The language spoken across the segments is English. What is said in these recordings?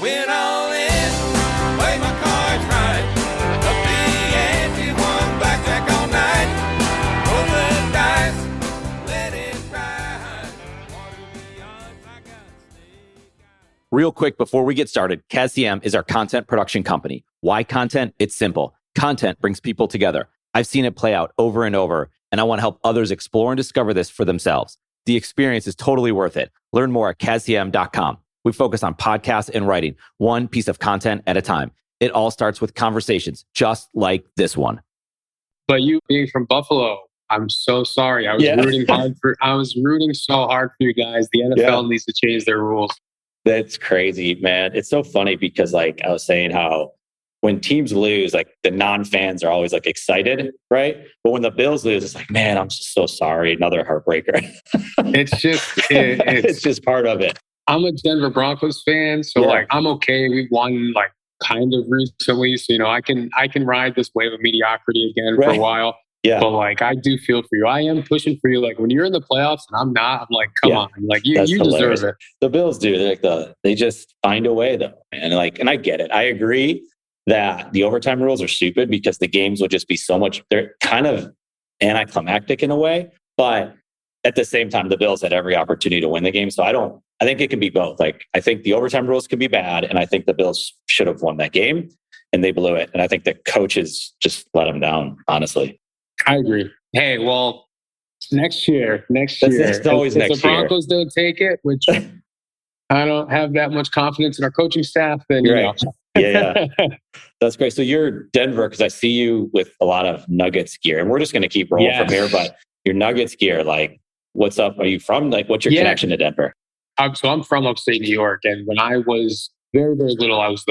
Went all in, played my cards right. Up the ante, won blackjack all night. Roll the dice, let it ride. Water the odds, I got snake eyes. Real quick before we get started, KazTM is our content production company. Why content? It's simple. Content brings people together. I've seen it play out over and over, and I want to help others explore and discover this for themselves. The experience is totally worth it. Learn more at KazTM.com. We focus on podcasts and writing, one piece of content at a time. It all starts with conversations, just like this one. But you being from Buffalo, I'm so sorry. I was rooting so hard for you guys. The NFL needs to change their rules. That's crazy, man. It's so funny because like I was saying how when teams lose, like the non-fans are always like excited, right? But when the Bills lose, it's like, man, I'm just so sorry. Another heartbreaker. It's just part of it. I'm a Denver Broncos fan, so like I'm okay. We won like kind of recently, so I can ride this wave of mediocrity again for a while. Yeah. But like I do feel for you. I am pushing for you. Like when you're in the playoffs and I'm not, I'm like, come on. Like you deserve it. The Bills do. They're like they just find a way though. And I get it. I agree that the overtime rules are stupid because the games will just be so much, they're kind of anticlimactic in a way. But at the same time, the Bills had every opportunity to win the game. So I think it can be both. Like, I think the overtime rules could be bad. And I think the Bills should have won that game and they blew it. And I think the coaches just let them down, honestly. I agree. Hey, well, next year. It's always next year. If the Broncos don't take it, which I don't have that much confidence in our coaching staff, then, Yeah. That's great. So you're Denver because I see you with a lot of Nuggets gear. And we're just going to keep rolling from here. But your Nuggets gear, like, what's up? Are you from? Like, what's your connection to Denver? So I'm from upstate New York. And when I was very, very little, I was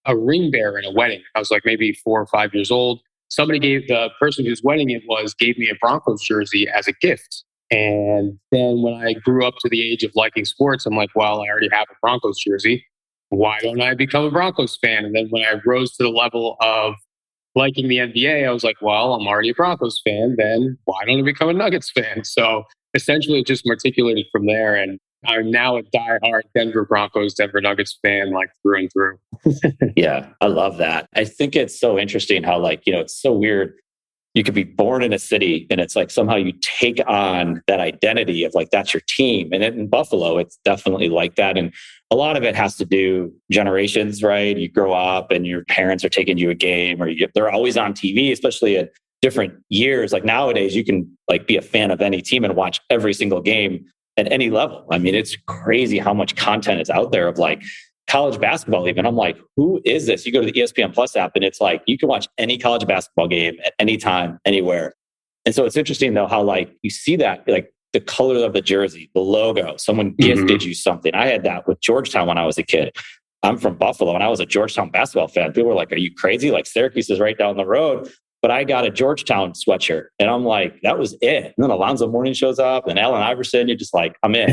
a ring bearer in a wedding. I was like maybe 4 or 5 years old. The person whose wedding it was gave me a Broncos jersey as a gift. And then when I grew up to the age of liking sports, I'm like, well, I already have a Broncos jersey. Why don't I become a Broncos fan? And then when I rose to the level of liking the NBA, I was like, well, I'm already a Broncos fan. Then why don't I become a Nuggets fan? So essentially it just articulated from there. And I'm now a diehard Denver Broncos, Denver Nuggets fan, like through and through. Yeah, I love that. I think it's so interesting how it's so weird. You could be born in a city and it's like somehow you take on that identity of like, that's your team. And in Buffalo, it's definitely like that. And a lot of it has to do generations, right? You grow up and your parents are taking you a game or they're always on TV, especially at different years. Like nowadays, you can like be a fan of any team and watch every single game at any level. I mean, it's crazy how much content is out there of like college basketball even. I'm like, who is this? You go to the ESPN Plus app and it's like, you can watch any college basketball game at any time, anywhere. And so it's interesting though, how like you see that, like the color of the jersey, the logo, someone gifted you something. I had that with Georgetown when I was a kid. I'm from Buffalo and I was a Georgetown basketball fan. People were like, are you crazy? Like Syracuse is right down the road. But I got a Georgetown sweatshirt and I'm like, that was it. And then Alonzo Mourning shows up and Allen Iverson, you're just like, I'm in.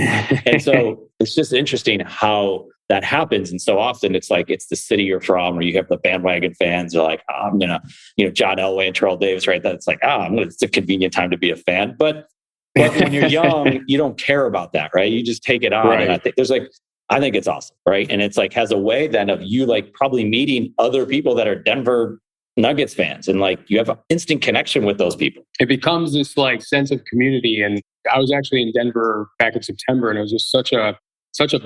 And so it's just interesting how that happens. And so often it's like, it's the city you're from, or you have the bandwagon fans are like, oh, I'm going to, John Elway and Terrell Davis, right? That's like, it's a convenient time to be a fan. But when you're young, you don't care about that, right? You just take it on. Right. And I think it's awesome, right? And it's like, has a way then of you like probably meeting other people that are Denver Nuggets fans. And like, you have an instant connection with those people. It becomes this like sense of community. And I was actually in Denver back in September and it was just such a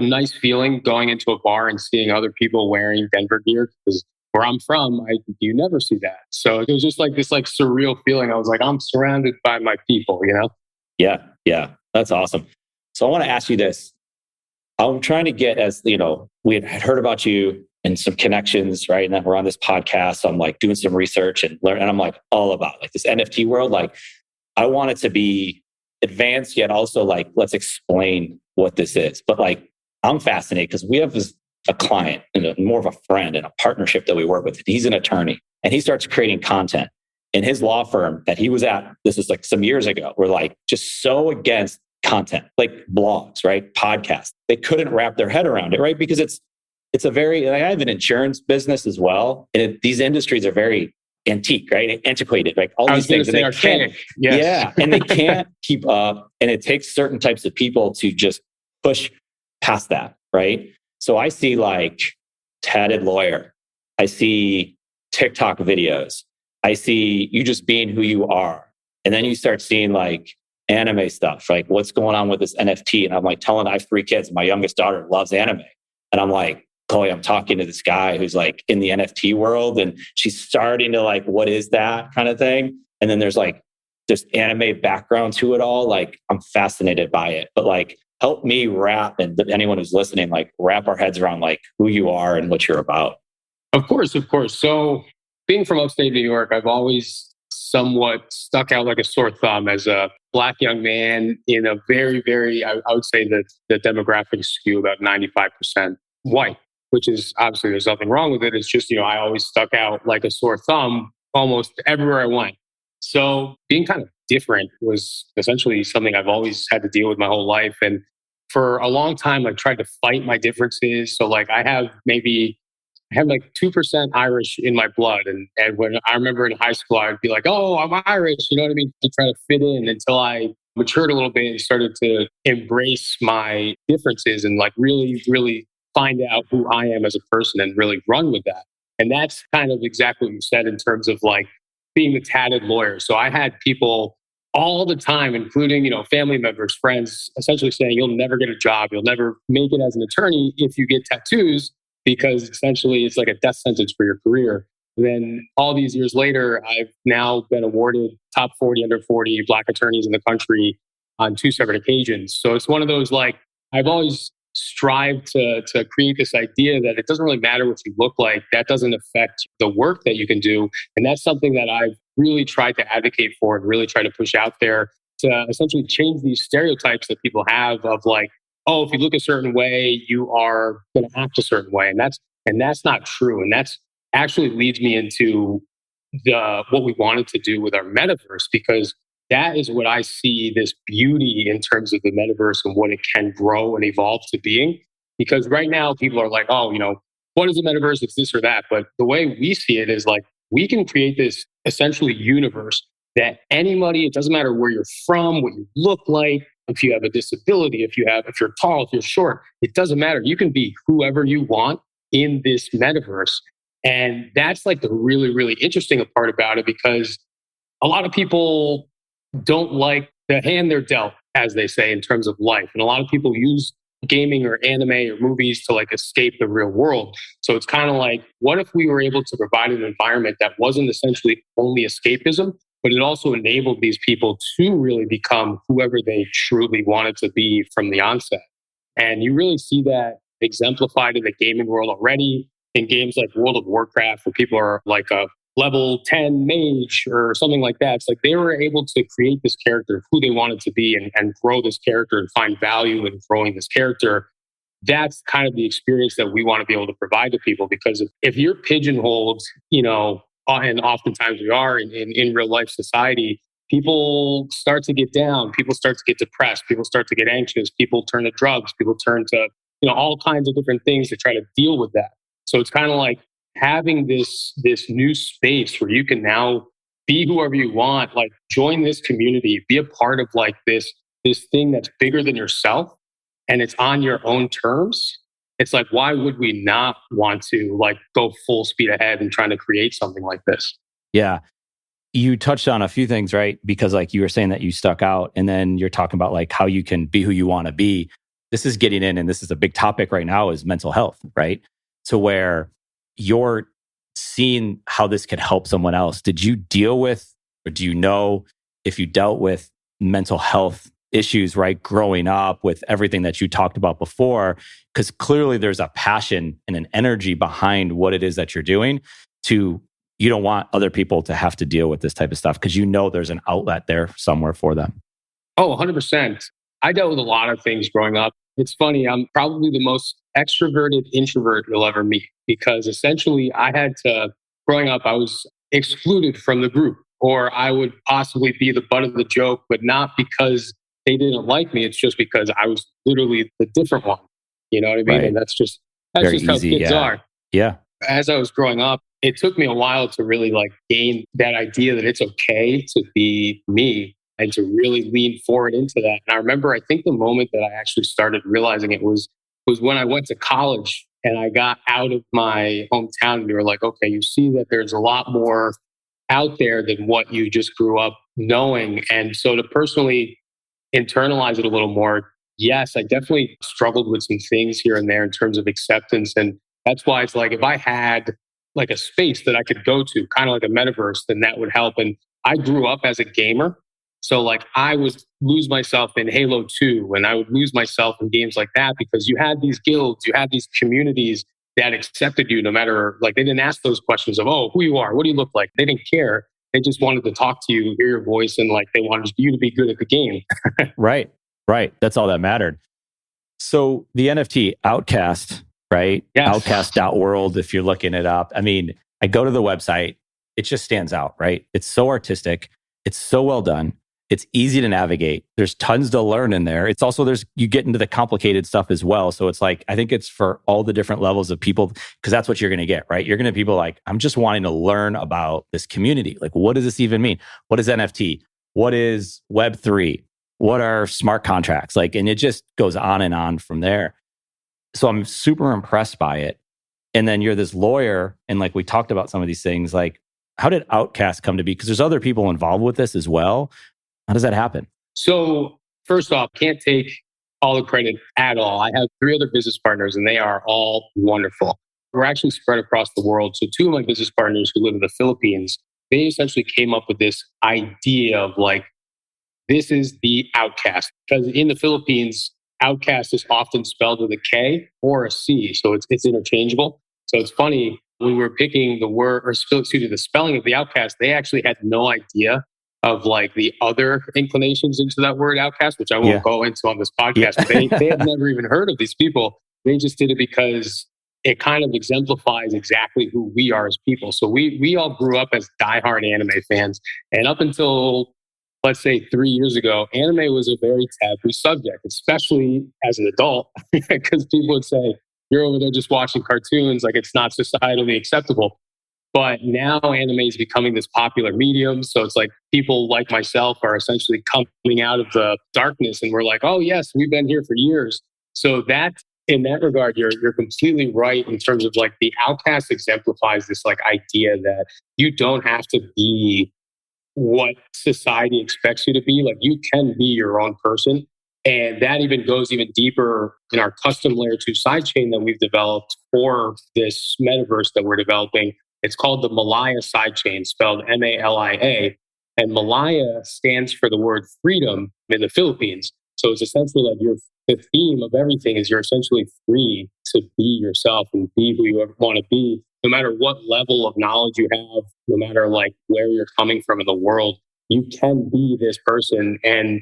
nice feeling going into a bar and seeing other people wearing Denver gear because where I'm from, you never see that. So it was just like this like surreal feeling. I was like, I'm surrounded by my people, Yeah. That's awesome. So I want to ask you this. I'm trying to get we had heard about you and some connections, right? And then we're on this podcast. So I'm like doing some research and I'm like all about like this NFT world. Like I want it to be advanced, yet also like, let's explain what this is. But like, I'm fascinated because we have a client and more of a friend and a partnership that we work with. He's an attorney and he starts creating content in his law firm that he was at. This is like some years ago. We're like just so against content, like blogs, right? Podcasts. They couldn't wrap their head around it, right? Because it's a very, I have an insurance business as well. And these industries are very antique, right? Antiquated, like all these things. And they can't, and they can't keep up. And it takes certain types of people to just push past that, right? So I see like Tatted lawyer. I see TikTok videos. I see you just being who you are. And then you start seeing like anime stuff, like what's going on with this NFT. And I'm like telling, I have 3 kids. My youngest daughter loves anime. And I'm like, Chloe, I'm talking to this guy who's like in the NFT world. And she's starting to like, what is that kind of thing? And then there's like this anime background to it all. Like I'm fascinated by it, but like help me wrap, and anyone who's listening, like wrap our heads around like who you are and what you're about. Of course, of course. So being from upstate New York, I've always somewhat stuck out like a sore thumb as a Black young man in a very, very, I would say that the demographics skew about 95% white, which is obviously there's nothing wrong with it. It's just, I always stuck out like a sore thumb almost everywhere I went. So being kind of different was essentially something I've always had to deal with my whole life. And for a long time, I tried to fight my differences. So like I have like 2% Irish in my blood. And when I remember in high school, I'd be like, oh, I'm Irish. You know what I mean? To try to fit in until I matured a little bit and started to embrace my differences and like really, really find out who I am as a person and really run with that. And that's kind of exactly what you said in terms of like being the tatted lawyer. So I had people all the time, including, family members, friends, essentially saying, you'll never get a job. You'll never make it as an attorney if you get tattoos, because essentially it's like a death sentence for your career. Then all these years later, I've now been awarded top 40 under 40 Black attorneys in the country on 2 separate occasions. So it's one of those, like, I've always strived to create this idea that it doesn't really matter what you look like. That doesn't affect the work that you can do. And that's something that I've really tried to advocate for and really try to push out there to essentially change these stereotypes that people have of like, oh, if you look a certain way, you are going to act a certain way. And that's not true. And that's actually leads me into what we wanted to do with our metaverse, because that is what I see this beauty in terms of the metaverse and what it can grow and evolve to being. Because right now people are like, oh, what is the metaverse? It's this or that. But the way we see it is like, we can create this essentially universe that anybody, it doesn't matter where you're from, what you look like, if you have a disability, if you're tall, if you're short, it doesn't matter. You can be whoever you want in this metaverse. And that's like the really, really interesting part about it, because a lot of people don't like the hand they're dealt, as they say, in terms of life. And a lot of people use gaming or anime or movies to like escape the real world. So it's kind of like, what if we were able to provide an environment that wasn't essentially only escapism, but it also enabled these people to really become whoever they truly wanted to be from the onset. And you really see that exemplified in the gaming world already, in games like World of Warcraft, where people are like a level 10 mage or something like that. It's like they were able to create this character of who they wanted to be and grow this character and find value in growing this character. That's kind of the experience that we want to be able to provide to people, because if you're pigeonholed, and oftentimes we are in real life society, people start to get down, people start to get depressed, people start to get anxious, people turn to drugs, people turn to, all kinds of different things to try to deal with that. So it's kind of like having this new space where you can now be whoever you want, like join this community, be a part of like this thing that's bigger than yourself, and it's on your own terms. It's like, why would we not want to like go full speed ahead and trying to create something like this? Yeah. You touched on a few things, right? Because like you were saying that you stuck out, and then you're talking about like how you can be who you want to be. This is getting in, and this is a big topic right now, is mental health, right? So where you're seeing how this could help someone else. Did you deal with, or do you know if you dealt with mental health issues, right? Growing up with everything that you talked about before, because clearly there's a passion and an energy behind what it is that you're doing. You don't want other people to have to deal with this type of stuff, because there's an outlet there somewhere for them. Oh, 100%. I dealt with a lot of things growing up. It's funny, I'm probably the most extroverted introvert you'll ever meet, because essentially growing up, I was excluded from the group, or I would possibly be the butt of the joke, but not because they didn't like me. It's just because I was literally the different one. You know what I mean? Right. And that's just how kids are. Yeah. As I was growing up, it took me a while to really like gain that idea that it's okay to be me and to really lean forward into that. And I remember, I think the moment that I actually started realizing it was was when I went to college and I got out of my hometown. And they were like, okay, you see that there's a lot more out there than what you just grew up knowing. And so to personally internalize it a little more, yes, I definitely struggled with some things here and there in terms of acceptance. And that's why it's like, if I had like a space that I could go to, kind of like a metaverse, then that would help. And I grew up as a gamer. So like I would lose myself in Halo 2 and I would lose myself in games like that because you had these guilds, you had these communities that accepted you no matter, like they didn't ask those questions of, oh, who you are, what do you look like? They didn't care. They just wanted to talk to you, hear your voice, and like they wanted you to be good at the game. Right. That's all that mattered. So the NFT OutKast, right? Yes. OutKast.world, if you're looking it up. I mean, I go to the website, it just stands out, right? It's so artistic. It's so well done. It's easy to navigate. There's tons to learn in there. It's also, you get into the complicated stuff as well. So it's like, I think it's for all the different levels of people, because that's what you're going to get, right? You're going to people like, I'm just wanting to learn about this community. Like, what does this even mean? What is NFT? What is Web3? What are smart contracts? Like, and it just goes on and on from there. So I'm super impressed by it. And then you're this lawyer. And like, we talked about some of these things, like, how did OutKast come to be? Because there's other people involved with this as well. How does that happen? So first off, can't take all the credit at all. I have 3 other business partners and they are all wonderful. We're actually spread across the world. So 2 of my business partners who live in the Philippines, they essentially came up with this idea of like, this is the OutKast. Because in the Philippines, OutKast is often spelled with a K or a C. So it's interchangeable. So it's funny, when we were picking the word, or excuse me, the spelling of the OutKast, they actually had no idea of like the other inclinations into that word OutKast, which I won't go into on this podcast. But they had never even heard of these people. They just did it because it kind of exemplifies exactly who we are as people. So we all grew up as diehard anime fans. And up until, let's say 3 years ago, anime was a very taboo subject, especially as an adult, because people would say, you're over there just watching cartoons, like it's not societally acceptable. But now anime is becoming this popular medium. So it's like people like myself are essentially coming out of the darkness and we're like, oh yes, we've been here for years. So that, in that regard, you're completely right in terms of like the OutKast exemplifies this like idea that you don't have to be what society expects you to be. Like you can be your own person. And that even goes even deeper in our custom layer 2 sidechain that we've developed for this metaverse that we're developing. It's called the Malaya sidechain, spelled Malia. And Malaya stands for the word freedom in the Philippines. So it's essentially like the theme of everything is you're essentially free to be yourself and be who you ever want to be, no matter what level of knowledge you have, no matter like where you're coming from in the world. You can be this person and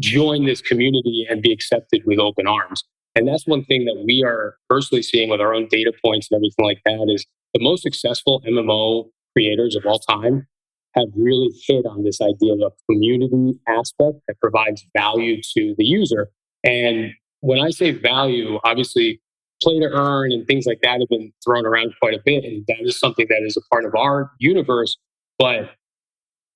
join this community and be accepted with open arms. And that's one thing that we are personally seeing with our own data points and everything like that is the most successful MMO creators of all time have really hit on this idea of a community aspect that provides value to the user. And when I say value, obviously play to earn and things like that have been thrown around quite a bit. And that is something that is a part of our universe. But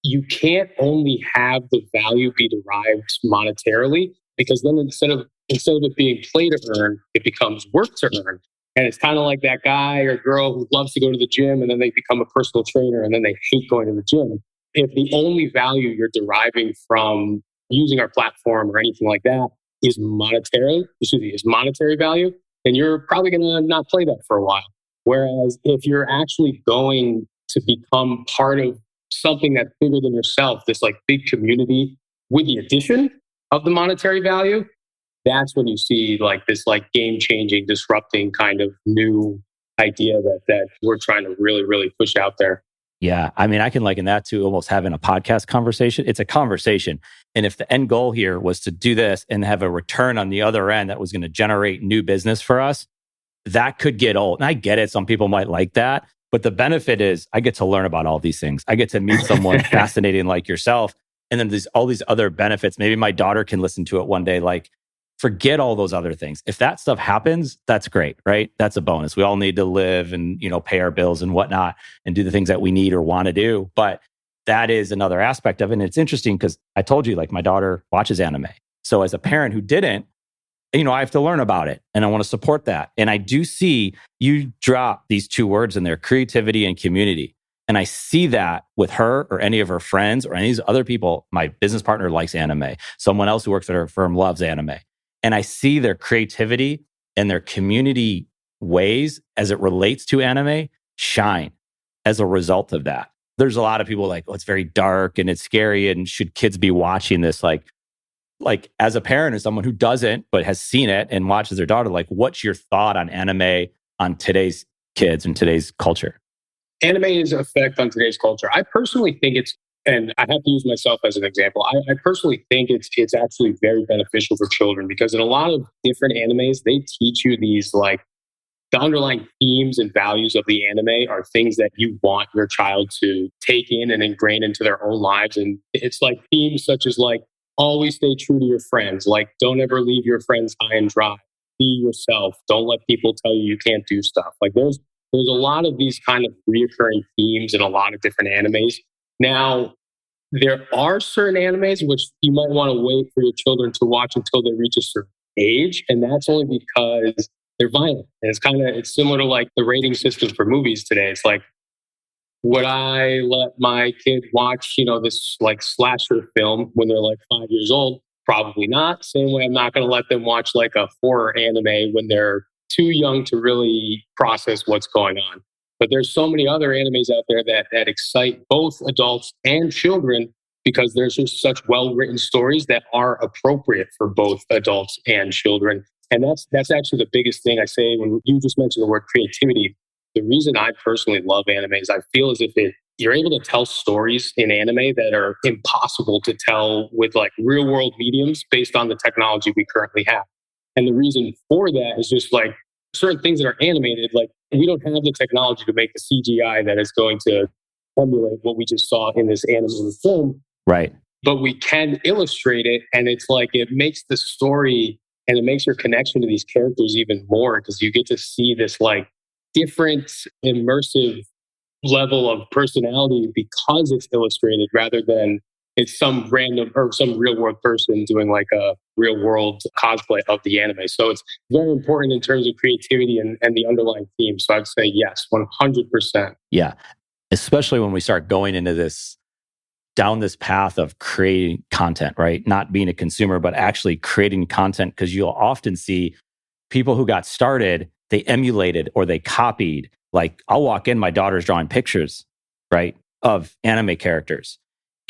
you can't only have the value be derived monetarily, because then instead of it being play to earn, it becomes work to earn. And it's kind of like that guy or girl who loves to go to the gym and then they become a personal trainer and then they hate going to the gym. If the only value you're deriving from using our platform or anything like that is monetary value, then you're probably going to not play that for a while. Whereas if you're actually going to become part of something that's bigger than yourself, this like big community with the addition of the monetary value, that's when you see like this like game-changing, disrupting kind of new idea that we're trying to really, really push out there. Yeah. I mean, I can liken that to almost having a podcast conversation. It's a conversation. And if the end goal here was to do this and have a return on the other end that was going to generate new business for us, that could get old. And I get it. Some people might like that. But the benefit is I get to learn about all these things. I get to meet someone fascinating like yourself. And then there's all these other benefits. Maybe my daughter can listen to it one day. Like, forget all those other things. If that stuff happens, that's great, right? That's a bonus. We all need to live and, pay our bills and whatnot and do the things that we need or want to do. But that is another aspect of it. And it's interesting because I told you, like, my daughter watches anime. So as a parent who didn't, I have to learn about it and I want to support that. And I do see you drop these two words in there, creativity and community. And I see that with her or any of her friends or any of these other people. My business partner likes anime. Someone else who works at her firm loves anime. And I see their creativity and their community ways as it relates to anime shine as a result of that. There's a lot of people like, oh, it's very dark and it's scary. And should kids be watching this? Like as a parent or someone who doesn't, but has seen it and watches their daughter, like, what's your thought on anime on today's kids and today's culture? Anime's effect on today's culture. I personally think and I have to use myself as an example. I personally think it's actually very beneficial for children because in a lot of different animes, they teach you these like the underlying themes and values of the anime are things that you want your child to take in and ingrain into their own lives. And it's like themes such as like, always stay true to your friends. Like, don't ever leave your friends high and dry. Be yourself. Don't let people tell you you can't do stuff. Like there's a lot of these kind of reoccurring themes in a lot of different animes. Now, there are certain animes which you might want to wait for your children to watch until they reach a certain age. And that's only because they're violent. And it's similar to like the rating system for movies today. It's like, would I let my kid watch, this like slasher film when they're like 5 years old? Probably not. Same way I'm not going to let them watch like a horror anime when they're too young to really process what's going on. But there's so many other animes out there that excite both adults and children because there's just such well-written stories that are appropriate for both adults and children. And that's actually the biggest thing I say when you just mentioned the word creativity. The reason I personally love anime is I feel as if you're able to tell stories in anime that are impossible to tell with like real world mediums based on the technology we currently have. And the reason for that is just like certain things that are animated, like we don't have the technology to make the CGI that is going to emulate what we just saw in this animated film. Right. But we can illustrate it. And it's like, it makes the story and it makes your connection to these characters even more because you get to see this like different immersive level of personality because it's illustrated rather than it's some random or some real world person doing like a real world cosplay of the anime. So it's very important in terms of creativity and the underlying theme. So I'd say yes, 100%. Yeah. Especially when we start going into down this path of creating content, right? Not being a consumer, but actually creating content because you'll often see people who got started, they emulated or they copied. Like I'll walk in, my daughter's drawing pictures, right, of anime characters.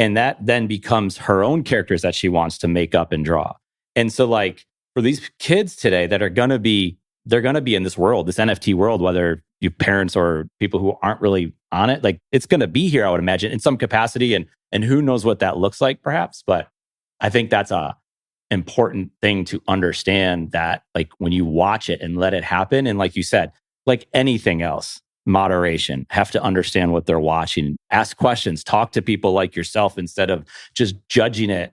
And that then becomes her own characters that she wants to make up and draw. And so like for these kids today that are going to be, they're going to be in this world, this NFT world, whether you parents or people who aren't really on it, like it's going to be here, I would imagine, in some capacity. And who knows what that looks like perhaps. But I think that's a important thing to understand that like when you watch it and let it happen. And like you said, like anything else, moderation, have to understand what they're watching, ask questions, talk to people like yourself instead of just judging it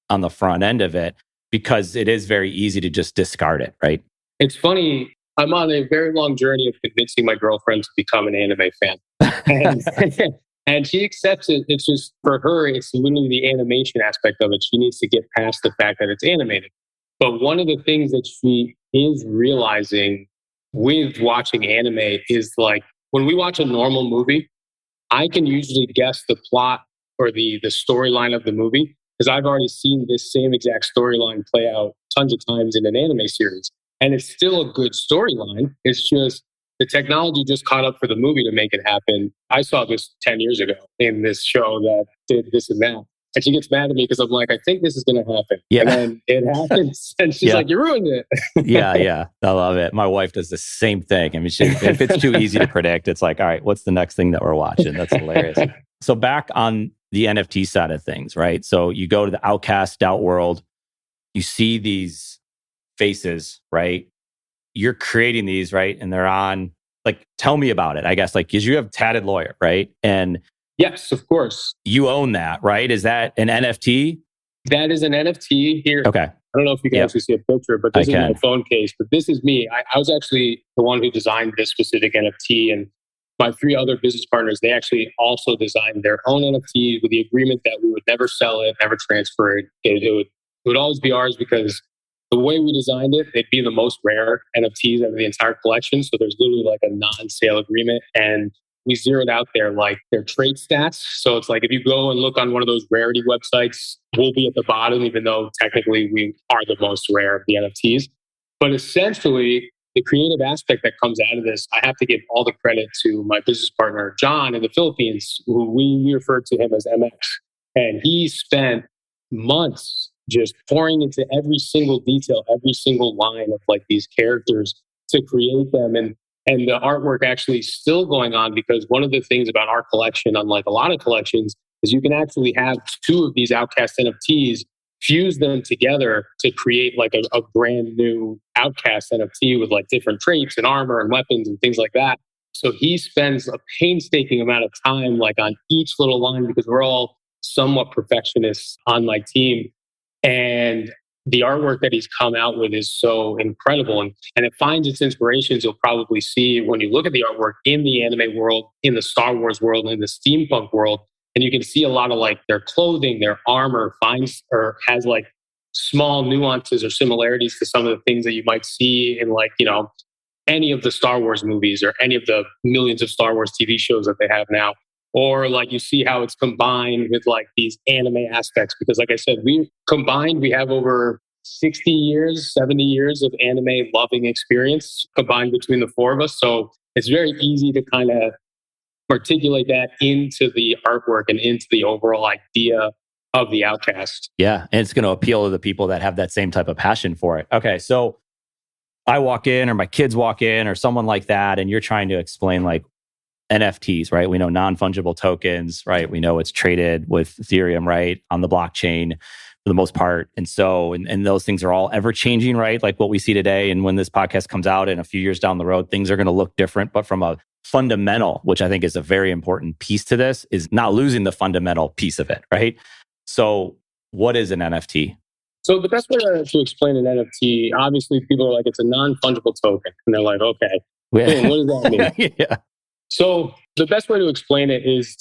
on the front end of it, because it is very easy to just discard it, right? It's funny. I'm on a very long journey of convincing my girlfriend to become an anime fan. And, and she accepts it. It's just for her, it's literally the animation aspect of it. She needs to get past the fact that it's animated. But one of the things that she is realizing with watching anime is like when we watch a normal movie, I can usually guess the plot or the storyline of the movie because I've already seen this same exact storyline play out tons of times in an anime series. And it's still a good storyline. It's just the technology just caught up for the movie to make it happen. I saw this 10 years ago in this show that did this and that. And she gets mad at me because I'm like, I think this is going to happen. Yeah. And then it happens. And she's like, you ruined it. Yeah. I love it. My wife does the same thing. I mean, if it's too easy to predict, it's like, all right, what's the next thing that we're watching? That's hilarious. So back on the NFT side of things, right? So you go to the OutKast Doubt world, you see these faces, right? You're creating these, right? And they're on, like, tell me about it, I guess, like, because you have Tatted Lawyer, right? And yes, of course. you own that, right? Is that an NFT? That is an NFT here. Okay. I don't know if you can actually see a picture, but this is my phone case. But this is me. I was actually the one who designed this specific NFT. And my 3 other business partners, they actually also designed their own NFT with the agreement that we would never sell it, never transfer it. It would always be ours because The way we designed it, they'd be the most rare NFTs out of the entire collection. So there's literally like a non-sale agreement. And we zeroed out their trait stats. So it's like if you go and look on one of those rarity websites, we'll be at the bottom, even though technically we are the most rare of the NFTs. But essentially, the creative aspect that comes out of this, I have to give all the credit to my business partner, John, in the Philippines, who we refer to him as MX. And he spent months just pouring into every single detail, every single line of like these characters to create them. And the artwork actually is still going on, because one of the things about our collection, unlike a lot of collections, is you can actually have two of these OutKast NFTs, fuse them together to create like a brand new OutKast NFT with like different traits and armor and weapons and things like that. So he spends a painstaking amount of time like on each little line, because we're all somewhat perfectionists on my team. And the artwork that he's come out with is so incredible. And it finds its inspirations, you'll probably see when you look at the artwork, in the anime world, in the Star Wars world, in the steampunk world. And you can see a lot of like their clothing, their armor finds or has like small nuances or similarities to some of the things that you might see in like, any of the Star Wars movies or any of the millions of Star Wars TV shows that they have now. Or like you see how it's combined with like these anime aspects. Because like I said, we have over 60 years, 70 years of anime loving experience combined between the four of us. So it's very easy to kind of articulate that into the artwork and into the overall idea of the OutKast. Yeah. And it's going to appeal to the people that have that same type of passion for it. Okay. So I walk in, or my kids walk in, or someone like that, and you're trying to explain like NFTs, right? We know non-fungible tokens, right? We know it's traded with Ethereum, right? On the blockchain for the most part. And so, and those things are all ever changing, right? Like what we see today. And when this podcast comes out in a few years down the road, things are going to look different. But from a fundamental, which I think is a very important piece to this, is not losing the fundamental piece of it, right? So what is an NFT? So the best way to explain an NFT, obviously people are like, it's a non-fungible token. And they're like, okay, what does that mean? Yeah. So the best way to explain it is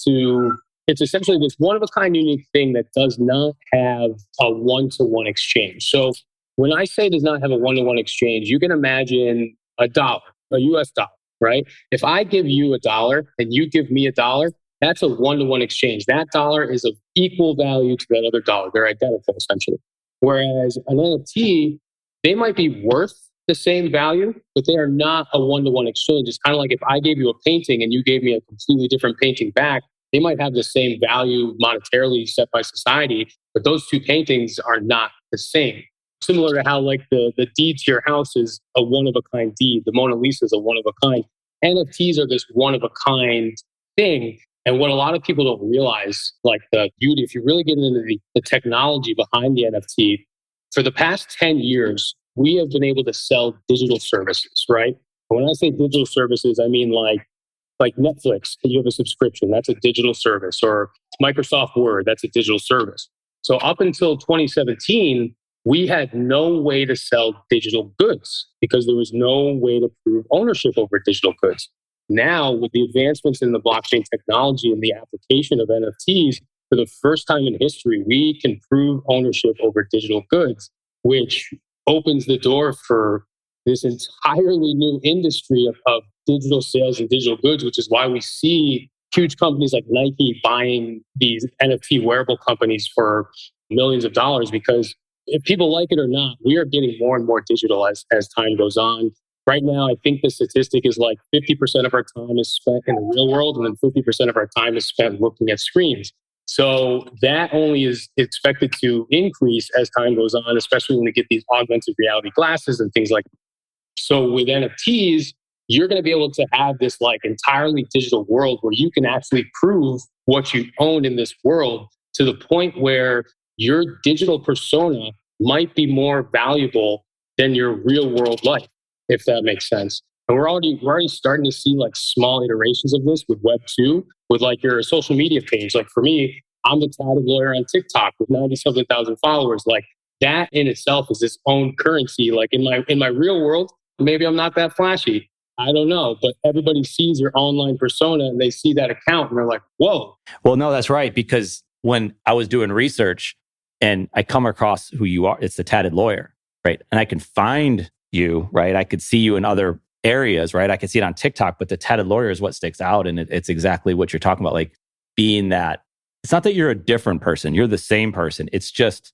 it's essentially this one-of-a-kind unique thing that does not have a one-to-one exchange. So when I say does not have a one-to-one exchange, you can imagine a dollar, a US dollar, right? If I give you $1 and you give me $1, that's a one-to-one exchange. That dollar is of equal value to that other dollar. They're identical, essentially. Whereas an NFT, they might be worth the same value, but they are not a one-to-one exchange. It's kind of like if I gave you a painting and you gave me a completely different painting back, they might have the same value monetarily set by society, but those two paintings are not the same. Similar to how like the deed to your house is a one-of-a-kind deed. The Mona Lisa is a one-of-a-kind. NFTs are this one-of-a-kind thing. And what a lot of people don't realize, like the beauty, if you really get into the technology behind the NFT, for the past 10 years, we have been able to sell digital services, right? And when I say digital services, I mean like Netflix, you have a subscription, that's a digital service, or Microsoft Word, that's a digital service. So up until 2017, we had no way to sell digital goods because there was no way to prove ownership over digital goods. Now, with the advancements in the blockchain technology and the application of NFTs, for the first time in history, we can prove ownership over digital goods, which opens the door for this entirely new industry of digital sales and digital goods, which is why we see huge companies like Nike buying these NFT wearable companies for millions of dollars, because if people like it or not, we are getting more and more digital as time goes on. Right now, I think the statistic is like 50% of our time is spent in the real world, and then 50% of our time is spent looking at screens. So that only is expected to increase as time goes on, especially when we get these augmented reality glasses and things like that. So with NFTs, you're going to be able to have this like entirely digital world where you can actually prove what you own in this world, to the point where your digital persona might be more valuable than your real world life, if that makes sense. And we're already starting to see like small iterations of this with Web2, with like your social media page. Like for me, I'm the Tatted lawyer on TikTok with 90-something thousand followers. Like that in itself is its own currency. Like in my real world, maybe I'm not that flashy. I don't know, but everybody sees your online persona and they see that account and they're like, whoa. Well, no, that's right. Because when I was doing research and I come across who you are, it's the Tatted lawyer. right? And I can find you, right? I could see you in other areas, right? I could see it on TikTok, but the tatted lawyer is what sticks out. And it's exactly what you're talking about. Like being that, it's not that you're a different person, you're the same person. It's just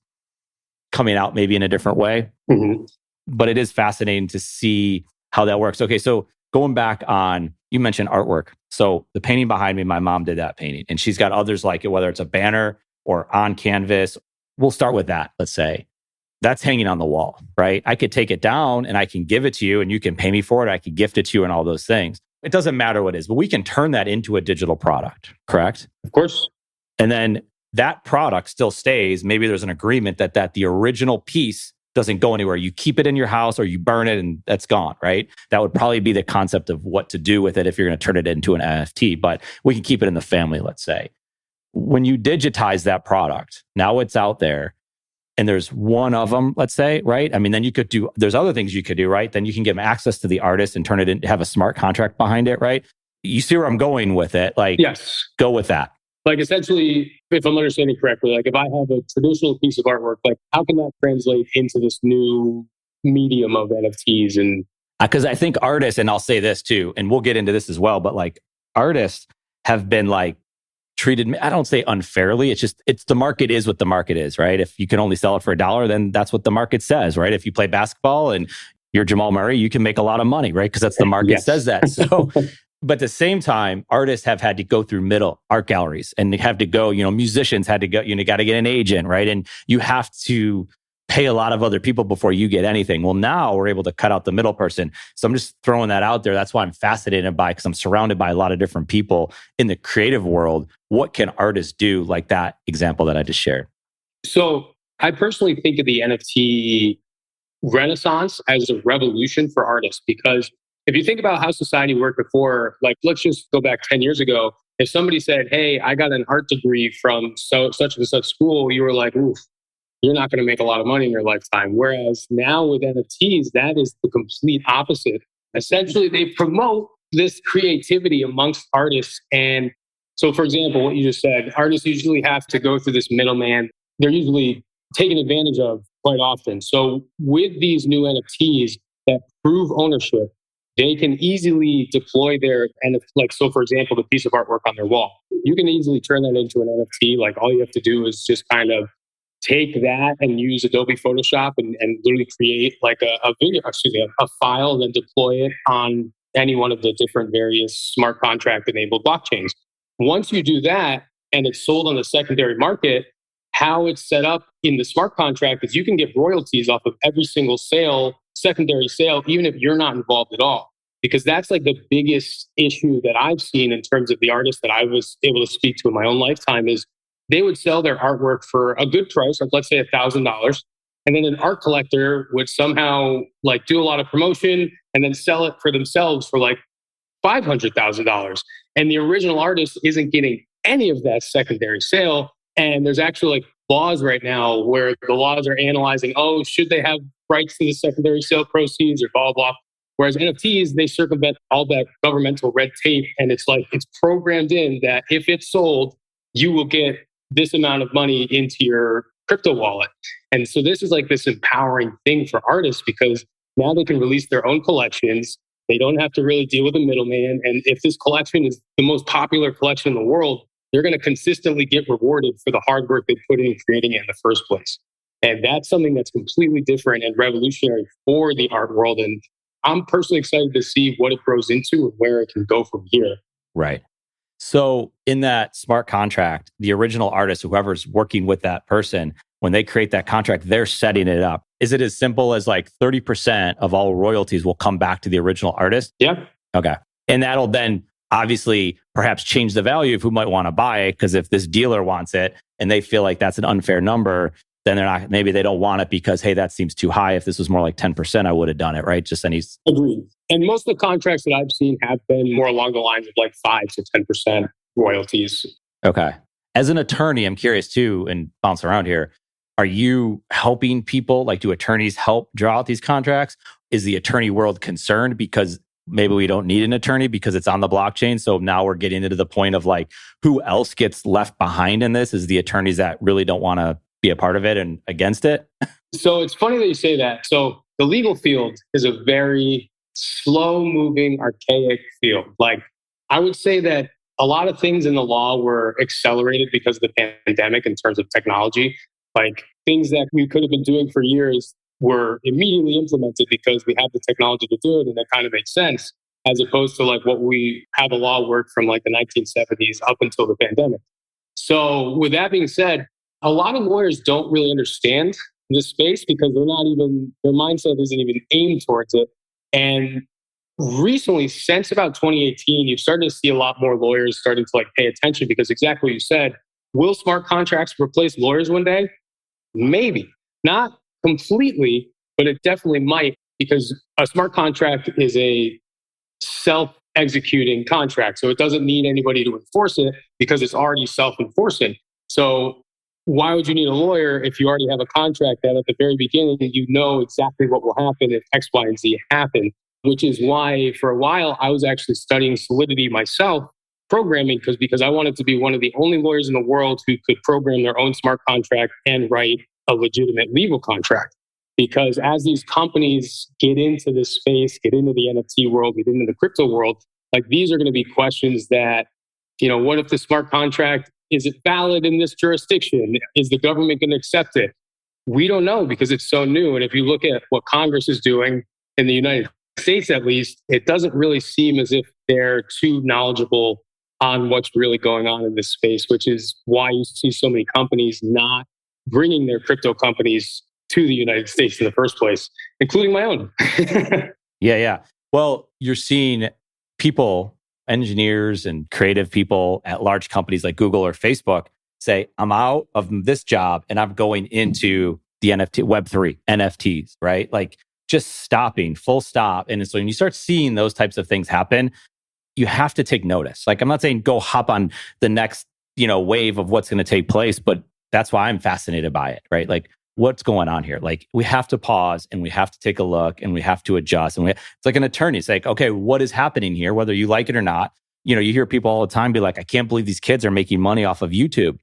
coming out maybe in a different way. Mm-hmm. But it is fascinating to see how that works. Okay, so going back on, you mentioned artwork. So the painting behind me, my mom did that painting, and she's got others like it, whether it's a banner or on canvas. We'll start with that, let's say. That's hanging on the wall, right? I could take it down and I can give it to you and you can pay me for it. I could gift it to you and all those things. It doesn't matter what it is, but we can turn that into a digital product, correct? Of course. And then that product still stays. Maybe there's an agreement that the original piece doesn't go anywhere. You keep it in your house or you burn it and that's gone, right? That would probably be the concept of what to do with it if you're going to turn it into an NFT, but we can keep it in the family, let's say. When you digitize that product, now it's out there and there's one of them, let's say, right? I mean, then you could do, there's other things you could do, right? Then you can give them access to the artist and turn it into, have a smart contract behind it, right? You see where I'm going with it? Like, yes. Go with that. Like essentially, if I'm understanding correctly, like if I have a traditional piece of artwork, like how can that translate into this new medium of NFTs? And because I think artists, and I'll say this too, and we'll get into this as well, but like artists have been like treated, I don't say unfairly. It's the market is what the market is, right? If you can only sell it for $1, then that's what the market says, right? If you play basketball and you're Jamal Murray, you can make a lot of money, right? Because that's the market says that. So, but at the same time, artists have had to go through middle art galleries and they have to go, musicians had to go, got to get an agent, right? And you have to pay a lot of other people before you get anything. Well, now we're able to cut out the middle person. So I'm just throwing that out there. That's why I'm fascinated by, because I'm surrounded by a lot of different people in the creative world. What can artists do, like that example that I just shared? So I personally think of the NFT renaissance as a revolution for artists, because if you think about how society worked before, like let's just go back 10 years ago. If somebody said, hey, I got an art degree from such and such school, you were like, oof, you're not going to make a lot of money in your lifetime. Whereas now with NFTs, that is the complete opposite. Essentially, they promote this creativity amongst artists. And so, for example, what you just said, artists usually have to go through this middleman. They're usually taken advantage of quite often. So with these new NFTs that prove ownership, they can easily deploy their NFT. Like, so for example, the piece of artwork on their wall, you can easily turn that into an NFT. Like all you have to do is just kind of take that and use Adobe Photoshop and literally create like a file and then deploy it on any one of the different various smart contract enabled blockchains. Once you do that and it's sold on the secondary market, how it's set up in the smart contract is you can get royalties off of every single secondary sale, even if you're not involved at all. Because that's like the biggest issue that I've seen in terms of the artists that I was able to speak to in my own lifetime is they would sell their artwork for a good price, like let's say $1,000. And then an art collector would somehow like do a lot of promotion and then sell it for themselves for like $500,000. And the original artist isn't getting any of that secondary sale. And there's actually like laws right now where the laws are analyzing, should they have rights to the secondary sale proceeds or blah, blah. Whereas NFTs, they circumvent all that governmental red tape. And it's like, it's programmed in that if it's sold, you will get this amount of money into your crypto wallet. And so this is like this empowering thing for artists because now they can release their own collections. They don't have to really deal with a middleman. And if this collection is the most popular collection in the world, they're going to consistently get rewarded for the hard work they put in creating it in the first place. And that's something that's completely different and revolutionary for the art world. And I'm personally excited to see what it grows into and where it can go from here. Right. So in that smart contract, the original artist, whoever's working with that person, when they create that contract, they're setting it up. Is it as simple as like 30% of all royalties will come back to the original artist? Yeah. Okay. And that'll then obviously perhaps change the value of who might want to buy it. Because if this dealer wants it and they feel like that's an unfair number, then maybe they don't want it because, hey, that seems too high. If this was more like 10%, I would have done it, right? Agreed. And most of the contracts that I've seen have been more along the lines of like 5 to 10% royalties. Okay. As an attorney, I'm curious too, and bounce around here. Are you helping people? Like, do attorneys help draw out these contracts? Is the attorney world concerned because maybe we don't need an attorney because it's on the blockchain? So now we're getting into the point of like, who else gets left behind in this? Is the attorneys that really don't want to be a part of it and against it? So it's funny that you say that. So the legal field is a very slow moving, archaic field. Like I would say that a lot of things in the law were accelerated because of the pandemic in terms of technology. Like things that we could have been doing for years were immediately implemented because we had the technology to do it, and that kind of makes sense, as opposed to like what we how the law worked from like the 1970s up until the pandemic. So with that being said, a lot of lawyers don't really understand this space because they're not even their mindset isn't even aimed towards it. And recently, since about 2018, you've started to see a lot more lawyers starting to like pay attention because exactly what you said. Will smart contracts replace lawyers one day? Maybe. Not completely, but it definitely might because a smart contract is a self-executing contract. So it doesn't need anybody to enforce it because it's already self-enforcing. So why would you need a lawyer if you already have a contract that at the very beginning you know exactly what will happen if X, Y, and Z happen? Which is why for a while I was actually studying Solidity myself, programming, because I wanted to be one of the only lawyers in the world who could program their own smart contract and write a legitimate legal contract. Because as these companies get into this space, get into the NFT world, get into the crypto world, like these are going to be questions that, what if the smart contract, is it valid in this jurisdiction? Is the government going to accept it? We don't know because it's so new. And if you look at what Congress is doing in the United States, at least, it doesn't really seem as if they're too knowledgeable on what's really going on in this space, which is why you see so many companies not bringing their crypto companies to the United States in the first place, including my own. Yeah. Well, you're seeing people, engineers and creative people at large companies like Google or Facebook say, I'm out of this job and I'm going into the NFT, Web3, NFTs, right? Like just stopping, full stop. And so when you start seeing those types of things happen, you have to take notice. Like I'm not saying go hop on the next, wave of what's going to take place, but that's why I'm fascinated by it, right? Like what's going on here? Like we have to pause and we have to take a look and we have to adjust. And it's like an attorney. It's like, okay, what is happening here? Whether you like it or not, you hear people all the time be like, I can't believe these kids are making money off of YouTube.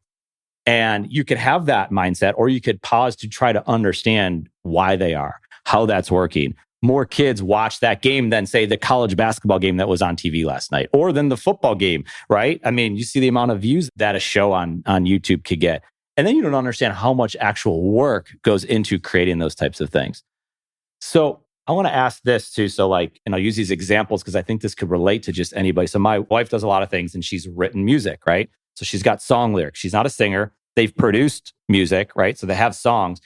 And you could have that mindset, or you could pause to try to understand why they are, how that's working. More kids watch that game than say the college basketball game that was on TV last night, or than the football game, right? I mean, you see the amount of views that a show on YouTube could get. And then you don't understand how much actual work goes into creating those types of things. So I want to ask this too. So and I'll use these examples because I think this could relate to just anybody. So my wife does a lot of things and she's written music, right? So she's got song lyrics. She's not a singer. They've produced music, right? So they have songs.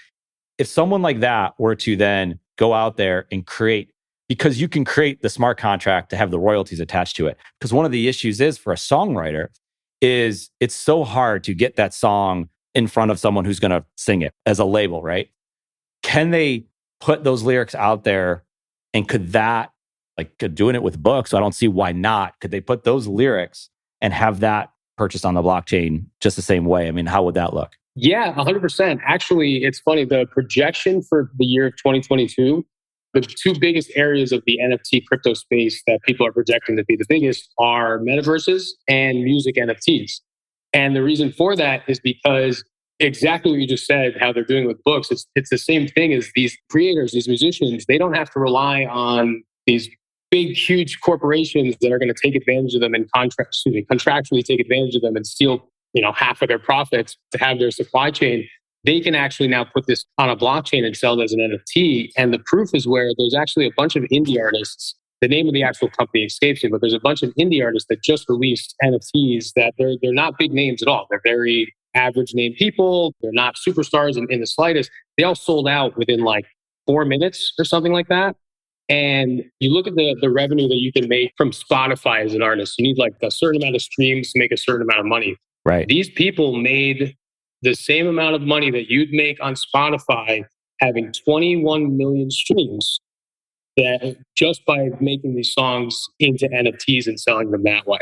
If someone like that were to then go out there and create, because you can create the smart contract to have the royalties attached to it. Because one of the issues is for a songwriter is it's so hard to get that song in front of someone who's going to sing it as a label, right? Can they put those lyrics out there? And could that, doing it with books, so I don't see why not. Could they put those lyrics and have that purchased on the blockchain just the same way? I mean, how would that look? Yeah, 100%. Actually, it's funny. The projection for the year of 2022, the two biggest areas of the NFT crypto space that people are projecting to be the biggest are metaverses and music NFTs. And the reason for that is because exactly what you just said, how they're doing with books, it's the same thing as these creators, these musicians. They don't have to rely on these big, huge corporations that are going to take advantage of them and contractually take advantage of them and steal, half of their profits to have their supply chain. They can actually now put this on a blockchain and sell it as an NFT. And the proof is where there's actually a bunch of indie artists. The name of the actual company escapes me, but there's a bunch of indie artists that just released NFTs that they're not big names at all. They're very average name people. They're not superstars in the slightest. They all sold out within 4 minutes or something like that. And you look at the revenue that you can make from Spotify as an artist. You need a certain amount of streams to make a certain amount of money. Right. These people made the same amount of money that you'd make on Spotify having 21 million streams that just by making these songs into NFTs and selling them that way.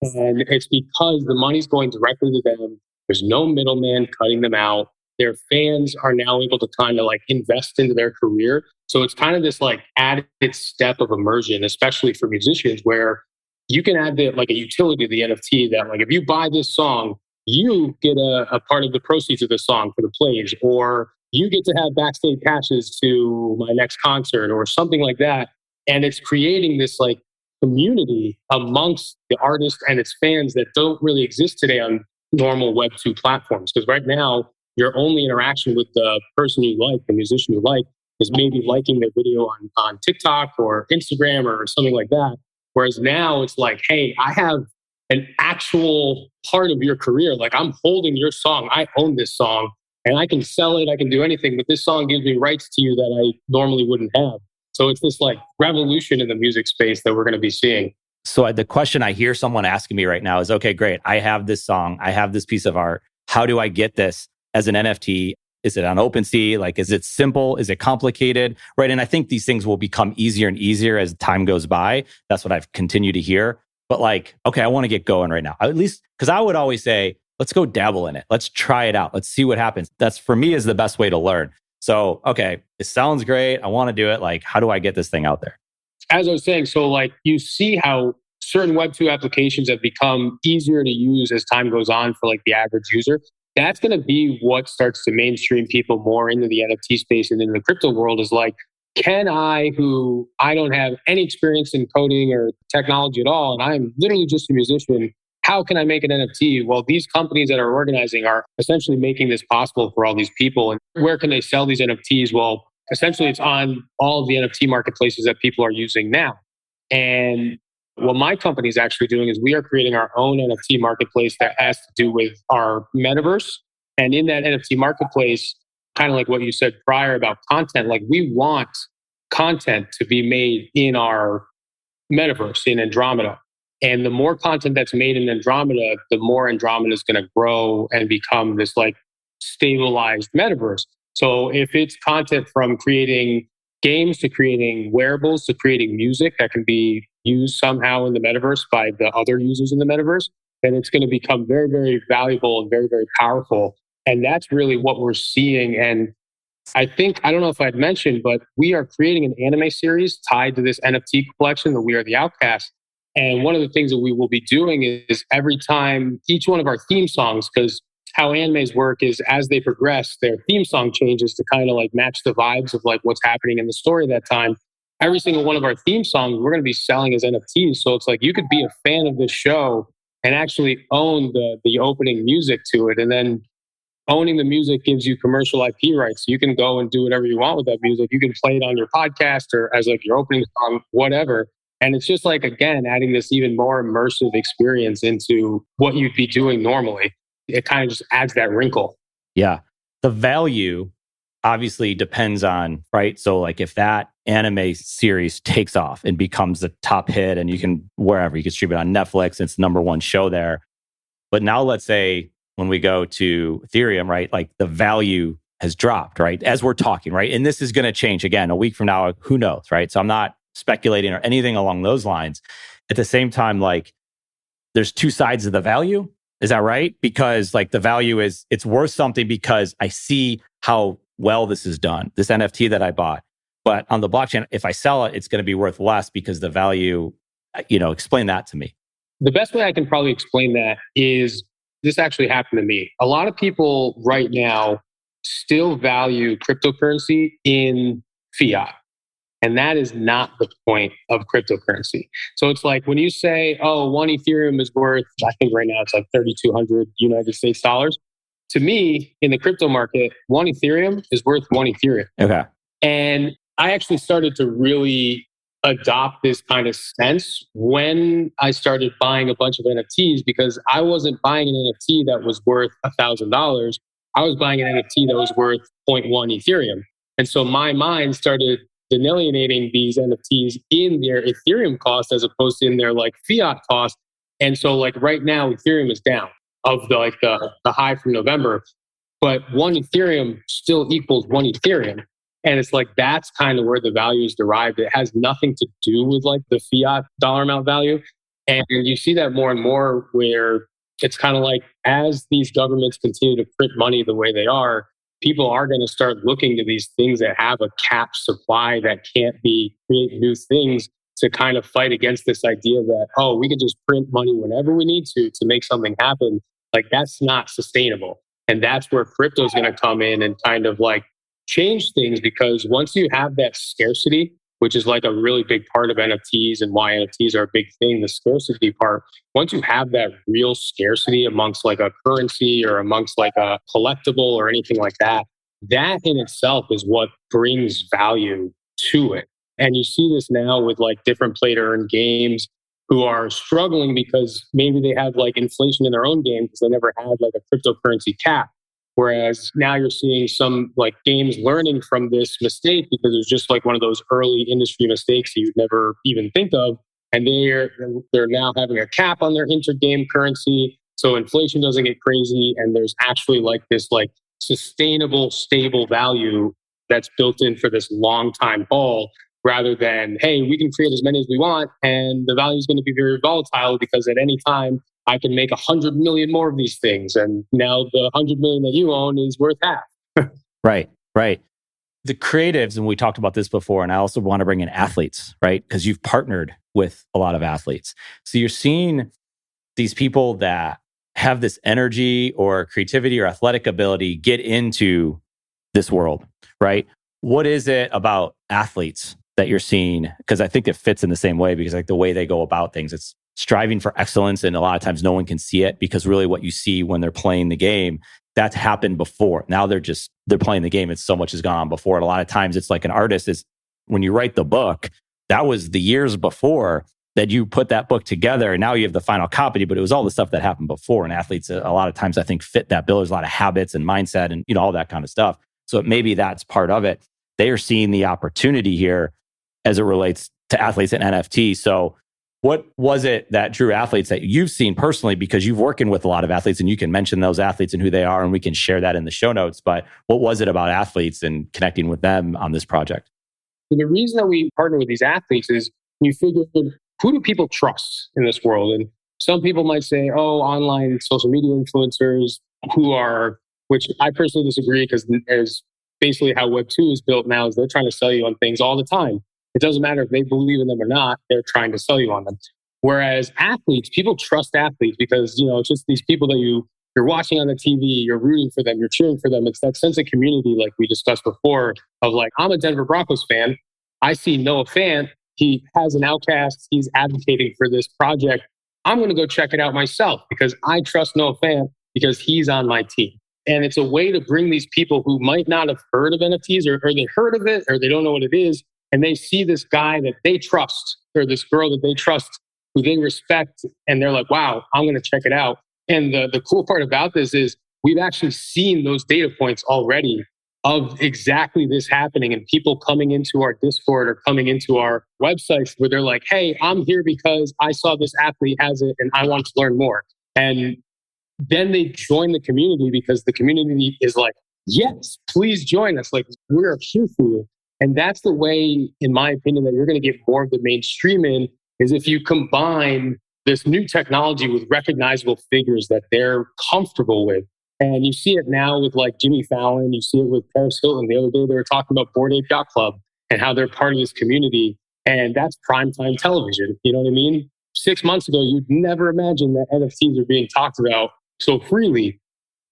And it's because the money's going directly to them. There's no middleman cutting them out. Their fans are now able to kind of invest into their career. So it's kind of this added step of immersion, especially for musicians, where you can add a utility to the NFT that if you buy this song, you get a part of the proceeds of the song for the plays, or you get to have backstage passes to my next concert or something like that. And it's creating this like community amongst the artist and its fans that don't really exist today on normal Web2 platforms. Because right now, your only interaction with the person you like, the musician you like, is maybe liking their video on TikTok or Instagram or something like that. Whereas now it's like, hey, I have an actual part of your career. Like I'm holding your song. I own this song and I can sell it. I can do anything, but this song gives me rights to you that I normally wouldn't have. So it's this like revolution in the music space that we're going to be seeing. So the question I hear someone asking me right now is, okay, great. I have this song. I have this piece of art. How do I get this as an NFT? Is it on OpenSea? Like, is it simple? Is it complicated? Right. And I think these things will become easier and easier as time goes by. That's what I've continued to hear. But like, okay, I want to get going right now. At least, because I would always say, let's go dabble in it. Let's try it out. Let's see what happens. That's for me is the best way to learn. So, okay, it sounds great. I want to do it. Like, how do I get this thing out there? As I was saying, so like you see how certain Web2 applications have become easier to use as time goes on for like the average user. That's going to be what starts to mainstream people more into the NFT space and into the crypto world is like, can I, who I don't have any experience in coding or technology at all, and I'm literally just a musician, how can I make an NFT? Well, these companies that are organizing are essentially making this possible for all these people. And where can they sell these NFTs? Well, essentially it's on all of the NFT marketplaces that people are using now. And what my company is actually doing is we are creating our own NFT marketplace that has to do with our metaverse. And in that NFT marketplace, kind of like what you said prior about content, like we want content to be made in our metaverse in Andromeda. And the more content that's made in Andromeda, the more Andromeda is going to grow and become this like stabilized metaverse. So if it's content from creating games to creating wearables to creating music that can be used somehow in the metaverse by the other users in the metaverse, then it's going to become very, very valuable and very, very powerful. And that's really what we're seeing. And I think, I don't know if I'd mentioned, but we are creating an anime series tied to this NFT collection, the We Are the OutKast. And one of the things that we will be doing is every time each one of our theme songs, because how animes work is as they progress, their theme song changes to kind of like match the vibes of like what's happening in the story at that time. Every single one of our theme songs, we're going to be selling as NFTs. So it's like you could be a fan of this show and actually own the opening music to it. And then owning the music gives you commercial IP rights. You can go and do whatever you want with that music. You can play it on your podcast or as like your opening song, whatever. And it's just like, again, adding this even more immersive experience into what you'd be doing normally. It kind of just adds that wrinkle. Yeah. The value obviously depends on, right? So like if that anime series takes off and becomes a top hit and you can, wherever, you can stream it on Netflix, it's number one show there. But now let's say when we go to Ethereum, right? Like the value has dropped, right? As we're talking, right? And this is going to change again a week from now, who knows, right? So I'm not speculating or anything along those lines. At the same time, like there's two sides of the value. Is that right? Because like the value is it's worth something because I see how well this is done, this NFT that I bought. But on the blockchain, if I sell it, it's going to be worth less because the value, explain that to me. The best way I can probably explain that is this actually happened to me. A lot of people right now still value cryptocurrency in fiat. And that is not the point of cryptocurrency. So it's like when you say, oh, one Ethereum is worth, I think right now it's like 3,200 United States dollars. To me, in the crypto market, one Ethereum is worth one Ethereum. Okay. And I actually started to really adopt this kind of sense when I started buying a bunch of NFTs because I wasn't buying an NFT that was worth $1,000. I was buying an NFT that was worth 0.1 Ethereum. And so my mind started denominating these NFTs in their Ethereum cost as opposed to in their like fiat cost. And so like right now, Ethereum is down of the high from November, but one Ethereum still equals one Ethereum. And it's like, that's kind of where the value is derived. It has nothing to do with like the fiat dollar amount value. And you see that more and more where it's kind of like, as these governments continue to print money the way they are, people are going to start looking to these things that have a capped supply that can't be create new things to kind of fight against this idea that, oh, we could just print money whenever we need to make something happen. Like that's not sustainable. And that's where crypto is going to come in and kind of like changed things because once you have that scarcity, which is like a really big part of NFTs and why NFTs are a big thing, the scarcity part, once you have that real scarcity amongst like a currency or amongst like a collectible or anything like that, that in itself is what brings value to it. And you see this now with like different play to earn games who are struggling because maybe they have like inflation in their own game because they never had like a cryptocurrency cap. Whereas now you're seeing some like games learning from this mistake because it was just like one of those early industry mistakes that you'd never even think of. And they're now having a cap on their inter-game currency. So inflation doesn't get crazy. And there's actually like this like sustainable, stable value that's built in for this long time haul rather than, hey, we can create as many as we want. And the value is going to be very volatile because at any time, I can make 100 million more of these things. And now the 100 million that you own is worth half. Right. The creatives, and we talked about this before, and I also want to bring in athletes, right? Because you've partnered with a lot of athletes. So you're seeing these people that have this energy or creativity or athletic ability get into this world, right? What is it about athletes that you're seeing? Because I think it fits in the same way because like the way they go about things, it's striving for excellence. And a lot of times no one can see it because really what you see when they're playing the game, that's happened before. Now they're playing the game. It's so much has gone on before. And a lot of times it's like an artist is when you write the book, that was the years before that you put that book together and now you have the final copy, but it was all the stuff that happened before. And athletes, a lot of times I think fit that bill. There's a lot of habits and mindset and, all that kind of stuff. So maybe that's part of it. They are seeing the opportunity here as it relates to athletes and NFT. So what was it that drew athletes that you've seen personally, because you've working with a lot of athletes and you can mention those athletes and who they are and we can share that in the show notes, but what was it about athletes and connecting with them on this project? The reason that we partner with these athletes is you figure, who do people trust in this world? And some people might say, oh, online social media influencers which I personally disagree because as basically how Web2 is built now is they're trying to sell you on things all the time. It doesn't matter if they believe in them or not, they're trying to sell you on them. Whereas athletes, people trust athletes because, it's just these people that you're watching on the TV, you're rooting for them, you're cheering for them. It's that sense of community like we discussed before of like, I'm a Denver Broncos fan. I see Noah Fant. He has an OutKast. He's advocating for this project. I'm going to go check it out myself because I trust Noah Fant because he's on my team. And it's a way to bring these people who might not have heard of NFTs or they heard of it or they don't know what it is. And they see this guy that they trust or this girl that they trust who they respect. And they're like, wow, I'm going to check it out. And the cool part about this is we've actually seen those data points already of exactly this happening and people coming into our Discord or coming into our websites where they're like, hey, I'm here because I saw this athlete has it and I want to learn more. And then they join the community because the community is like, yes, please join us. Like, we're here for you. And that's the way, in my opinion, that you're going to get more of the mainstream in is if you combine this new technology with recognizable figures that they're comfortable with. And you see it now with like Jimmy Fallon. You see it with Paris Hilton. The other day, they were talking about Bored Ape Yacht Club and how they're part of this community. And that's primetime television. You know what I mean? 6 months ago, you'd never imagine that NFTs are being talked about so freely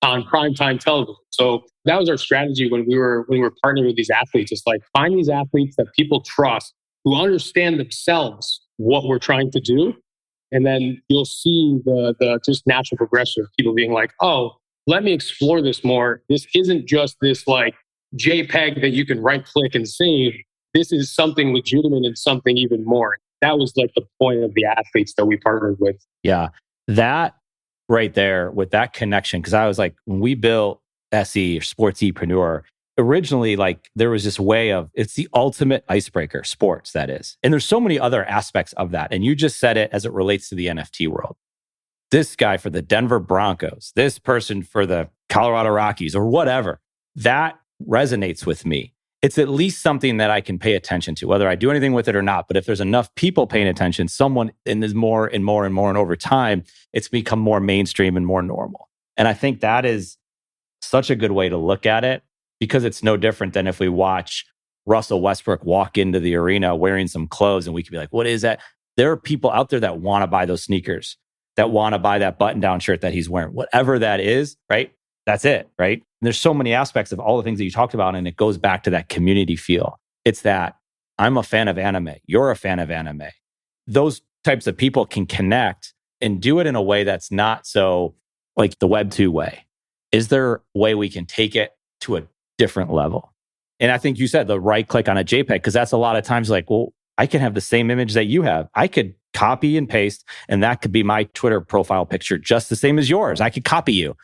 on primetime television. So that was our strategy when we were partnering with these athletes. It's like find these athletes that people trust who understand themselves what we're trying to do. And then you'll see the just natural progression of people being like, oh, let me explore this more. This isn't just this like JPEG that you can right click and save. This is something legitimate and something even more. That was like the point of the athletes that we partnered with. Yeah. That right there with that connection. Cause I was like, when we built SE or Sportsepreneur, originally, like there was this way of, it's the ultimate icebreaker, sports, that is. And there's so many other aspects of that. And you just said it as it relates to the NFT world. This guy for the Denver Broncos, this person for the Colorado Rockies or whatever, that resonates with me. It's at least something that I can pay attention to, whether I do anything with it or not. But if there's enough people paying attention, and there's more and more and more, and over time, it's become more mainstream and more normal. And I think that is such a good way to look at it because it's no different than if we watch Russell Westbrook walk into the arena wearing some clothes and we could be like, what is that? There are people out there that want to buy those sneakers, that want to buy that button-down shirt that he's wearing, whatever that is, right? That's it, right? And there's so many aspects of all the things that you talked about, and it goes back to that community feel. It's that I'm a fan of anime, you're a fan of anime. Those types of people can connect and do it in a way that's not so like the Web2 way. Is there a way we can take it to a different level? And I think you said the right click on a JPEG, because that's a lot of times like, well, I can have the same image that you have. I could copy and paste, and that could be my Twitter profile picture, just the same as yours. I could copy you,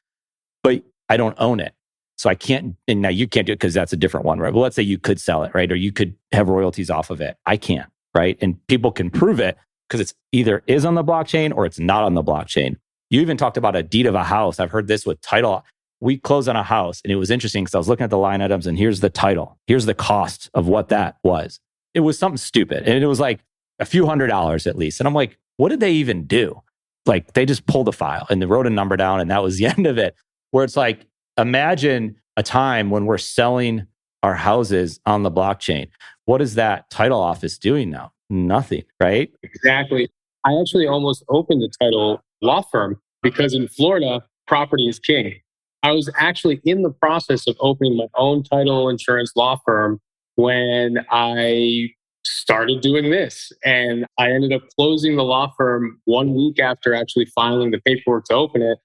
but I don't own it. So I can't, and now you can't do it because that's a different one, right? Well, let's say you could sell it, right? Or you could have royalties off of it. I can't, right? And people can prove it because it's either is on the blockchain or it's not on the blockchain. You even talked about a deed of a house. I've heard this with title. We closed on a house, and it was interesting because I was looking at the line items, and here's the title. Here's the cost of what that was. It was something stupid. And it was like a few $100s at least. And I'm like, what did they even do? Like, they just pulled a file and they wrote a number down, and that was the end of it. Where it's like, imagine a time when we're selling our houses on the blockchain. What is that title office doing now? Nothing, right? Exactly. I actually almost opened a title law firm because in Florida, property is king. I was actually in the process of opening my own title insurance law firm when I started doing this. And I ended up closing the law firm 1 week after actually filing the paperwork to open it,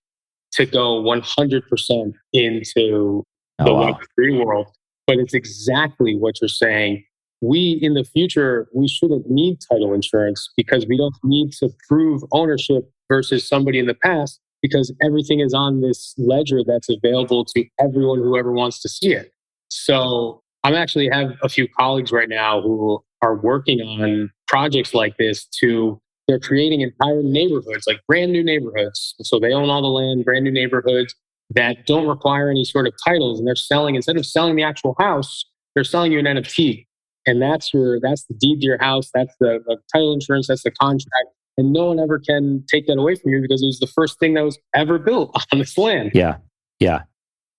to go 100% into the Web3 world. But it's exactly what you're saying. We, in the future, we shouldn't need title insurance because we don't need to prove ownership versus somebody in the past, because everything is on this ledger that's available to everyone who ever wants to see it. So I'm actually have a few colleagues right now who are working on projects like this. They're creating entire neighborhoods, like brand new neighborhoods. So they own all the land, brand new neighborhoods that don't require any sort of titles. And they're selling, instead of selling the actual house, they're selling you an NFT. And that's the deed to your house. That's the title insurance. That's the contract. And no one ever can take that away from you because it was the first thing that was ever built on this land. Yeah. Yeah.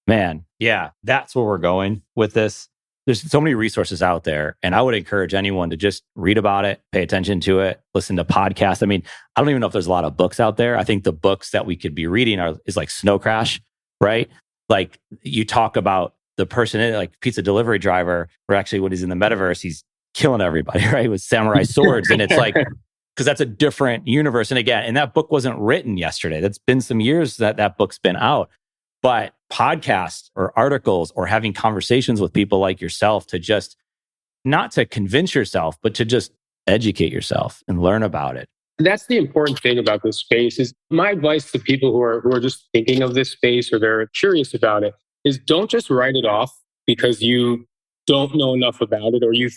Man. Yeah. That's where we're going with this. There's so many resources out there. And I would encourage anyone to just read about it, pay attention to it, listen to podcasts. I mean, I don't even know if there's a lot of books out there. I think the books that we could be reading is like Snow Crash, right? Like you talk about the person in it, like pizza delivery driver, or actually when he's in the metaverse, he's killing everybody, right? With samurai swords. And it's like, because that's a different universe. And again, and that book wasn't written yesterday. That's been some years that book's been out. But podcasts or articles or having conversations with people like yourself to just, not to convince yourself, but to just educate yourself and learn about it. That's the important thing about this space. Is my advice to people who are just thinking of this space or they're curious about it is don't just write it off because you don't know enough about it or you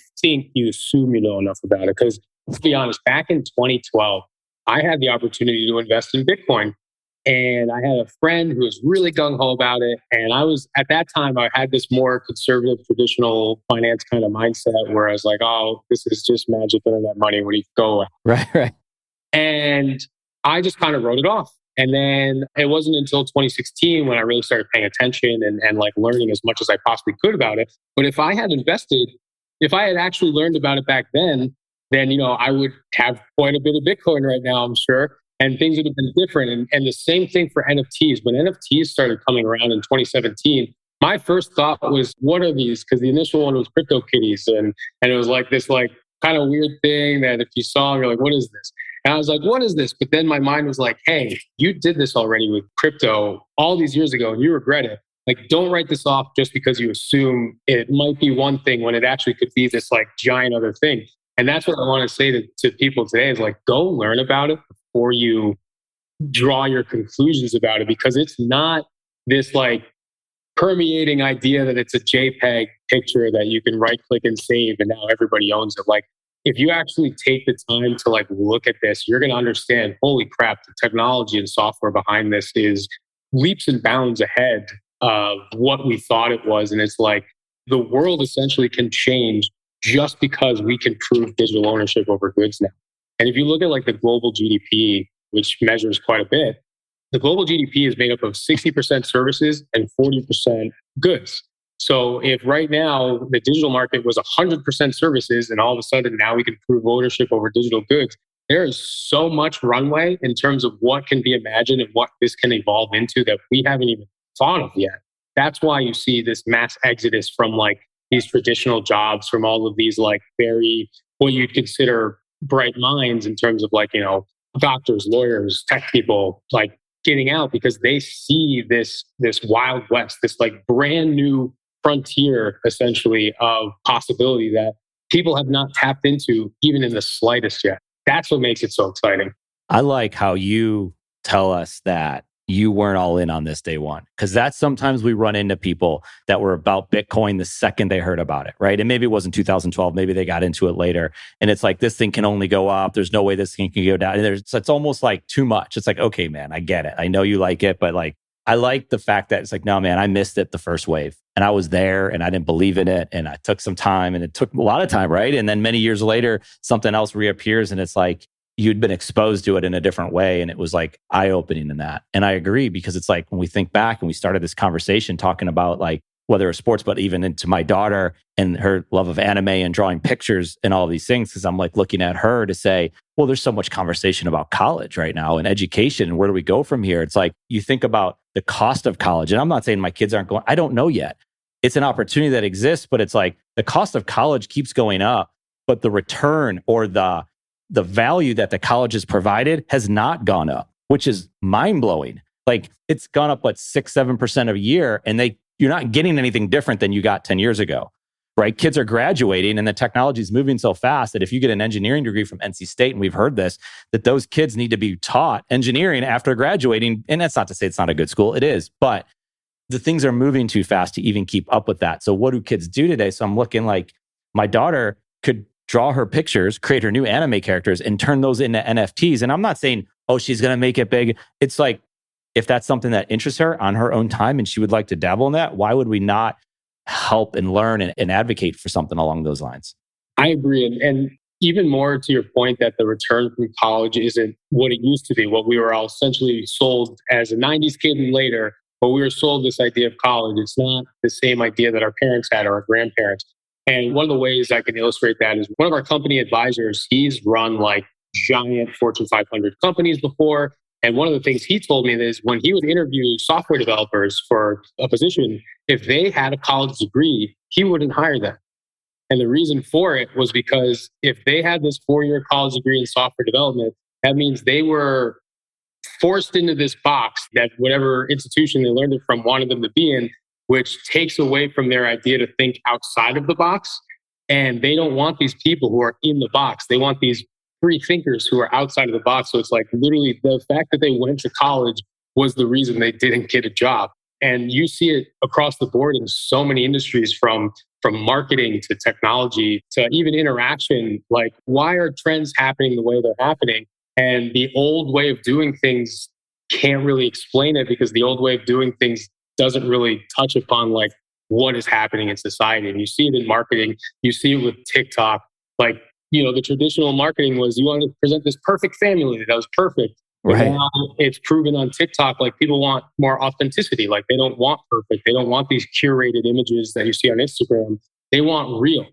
assume you know enough about it. Because to be honest, back in 2012, I had the opportunity to invest in Bitcoin. And I had a friend who was really gung-ho about it. And at that time, I had this more conservative, traditional finance kind of mindset where I was like, oh, this is just magic internet money. Where do you go? Right. And I just kind of wrote it off. And then it wasn't until 2016 when I really started paying attention and like learning as much as I possibly could about it. But if I had actually learned about it back then, I would have quite a bit of Bitcoin right now, I'm sure. And things would have been different. And the same thing for NFTs. When NFTs started coming around in 2017, my first thought was, what are these? Because the initial one was CryptoKitties. And it was like this like kind of weird thing that if you saw, you're like, what is this? And I was like, what is this? But then my mind was like, hey, you did this already with crypto all these years ago and you regret it. Like, don't write this off just because you assume it might be one thing when it actually could be this like giant other thing. And that's what I want to say to people today is like, go learn about it before you draw your conclusions about it, because it's not this like permeating idea that it's a JPEG picture that you can right click and save and now everybody owns it. Like, if you actually take the time to like look at this, you're going to understand, holy crap, the technology and software behind this is leaps and bounds ahead of what we thought it was. And it's like the world essentially can change just because we can prove digital ownership over goods now. And if you look at like the global GDP, which measures quite a bit, the global GDP is made up of 60% services and 40% goods. So if right now the digital market was 100% services and all of a sudden now we can prove ownership over digital goods, there is so much runway in terms of what can be imagined and what this can evolve into that we haven't even thought of yet. That's why you see this mass exodus from like these traditional jobs, from all of these like very, what you'd consider bright minds in terms of like, doctors, lawyers, tech people, like getting out because they see this Wild West, this like brand new frontier essentially of possibility that people have not tapped into even in the slightest yet. That's what makes it so exciting. I like how you tell us that you weren't all in on this day one, because that's sometimes we run into people that were about Bitcoin the second they heard about it, right? And maybe it wasn't 2012, maybe they got into it later. And it's like, this thing can only go up. There's no way this thing can go down. And it's almost like too much. It's like, okay, man, I get it. I know you like it, but like, I like the fact that it's like, no, man, I missed it the first wave and I was there and I didn't believe in it. And I took some time and it took a lot of time, right? And then many years later, something else reappears and it's like, you'd been exposed to it in a different way. And it was like eye-opening in that. And I agree, because it's like when we think back and we started this conversation talking about like whether it's sports, but even into my daughter and her love of anime and drawing pictures and all these things, because I'm like looking at her to say, well, there's so much conversation about college right now and education and where do we go from here? It's like you think about the cost of college. And I'm not saying my kids aren't going, I don't know yet. It's an opportunity that exists, but it's like the cost of college keeps going up, but the return or the value that the college has provided has not gone up, which is mind-blowing. Like it's gone up, 6-7% a year, and you're not getting anything different than you got 10 years ago, right? Kids are graduating and the technology is moving so fast that if you get an engineering degree from NC State, and we've heard this, that those kids need to be taught engineering after graduating. And that's not to say it's not a good school, it is, but the things are moving too fast to even keep up with that. So what do kids do today? So I'm looking like my daughter could draw her pictures, create her new anime characters, and turn those into NFTs. And I'm not saying, oh, she's going to make it big. It's like, if that's something that interests her on her own time and she would like to dabble in that, why would we not help and learn and advocate for something along those lines? I agree. And even more to your point that the return from college isn't what it used to be, what we were all essentially sold as a 90s kid and later, but we were sold this idea of college. It's not the same idea that our parents had or our grandparents. And one of the ways I can illustrate that is one of our company advisors, he's run like giant Fortune 500 companies before. And one of the things he told me is when he would interview software developers for a position, if they had a college degree, he wouldn't hire them. And the reason for it was because if they had this 4-year college degree in software development, that means they were forced into this box that whatever institution they learned it from wanted them to be in, which takes away from their idea to think outside of the box. And they don't want these people who are in the box. They want these free thinkers who are outside of the box. So it's like literally the fact that they went to college was the reason they didn't get a job. And you see it across the board in so many industries, from marketing to technology to even interaction. Like, why are trends happening the way they're happening? And the old way of doing things can't really explain it, because the old way of doing things doesn't really touch upon like what is happening in society. And you see it in marketing, you see it with TikTok. Like, the traditional marketing was you want to present this perfect family that was perfect. Right. But now it's proven on TikTok, like people want more authenticity. Like they don't want perfect. They don't want these curated images that you see on Instagram. They want real.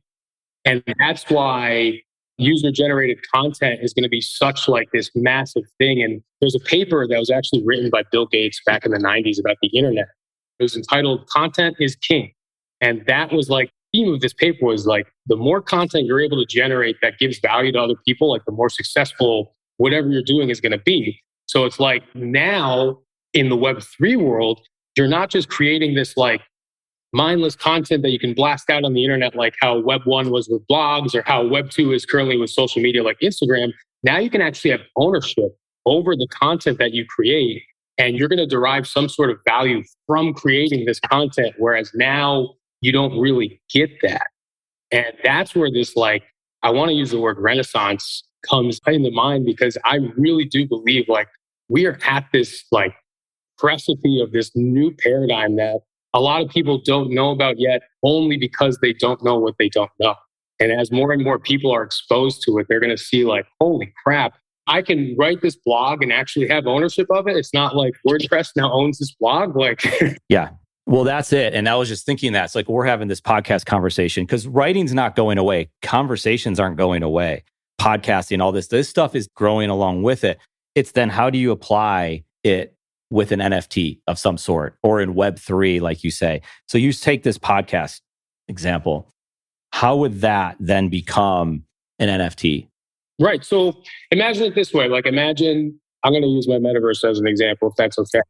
And that's why user-generated content is going to be such like this massive thing. And there's a paper that was actually written by Bill Gates back in the 90s about the internet. It was entitled "Content is King." And that was like, the theme of this paper was like, the more content you're able to generate that gives value to other people, like the more successful whatever you're doing is going to be. So it's like now in the Web3 world, you're not just creating this like mindless content that you can blast out on the internet, like how Web 1 was with blogs or how Web 2 is currently with social media like Instagram. Now you can actually have ownership over the content that you create, and you're going to derive some sort of value from creating this content. Whereas now you don't really get that. And that's where this, like, I want to use the word renaissance comes into mind, because I really do believe like we are at this like precipice of this new paradigm that a lot of people don't know about yet, only because they don't know what they don't know. And as more and more people are exposed to it, they're going to see like, holy crap, I can write this blog and actually have ownership of it. It's not like WordPress now owns this blog. Like, yeah. Well, that's it. And I was just thinking that it's like we're having this podcast conversation because writing's not going away. Conversations aren't going away. Podcasting, all this stuff is growing along with it. It's then how do you apply it with an NFT of some sort or in Web3, like you say. So you take this podcast example. How would that then become an NFT? Right. So imagine it this way. Like imagine, I'm going to use my metaverse as an example, if that's okay.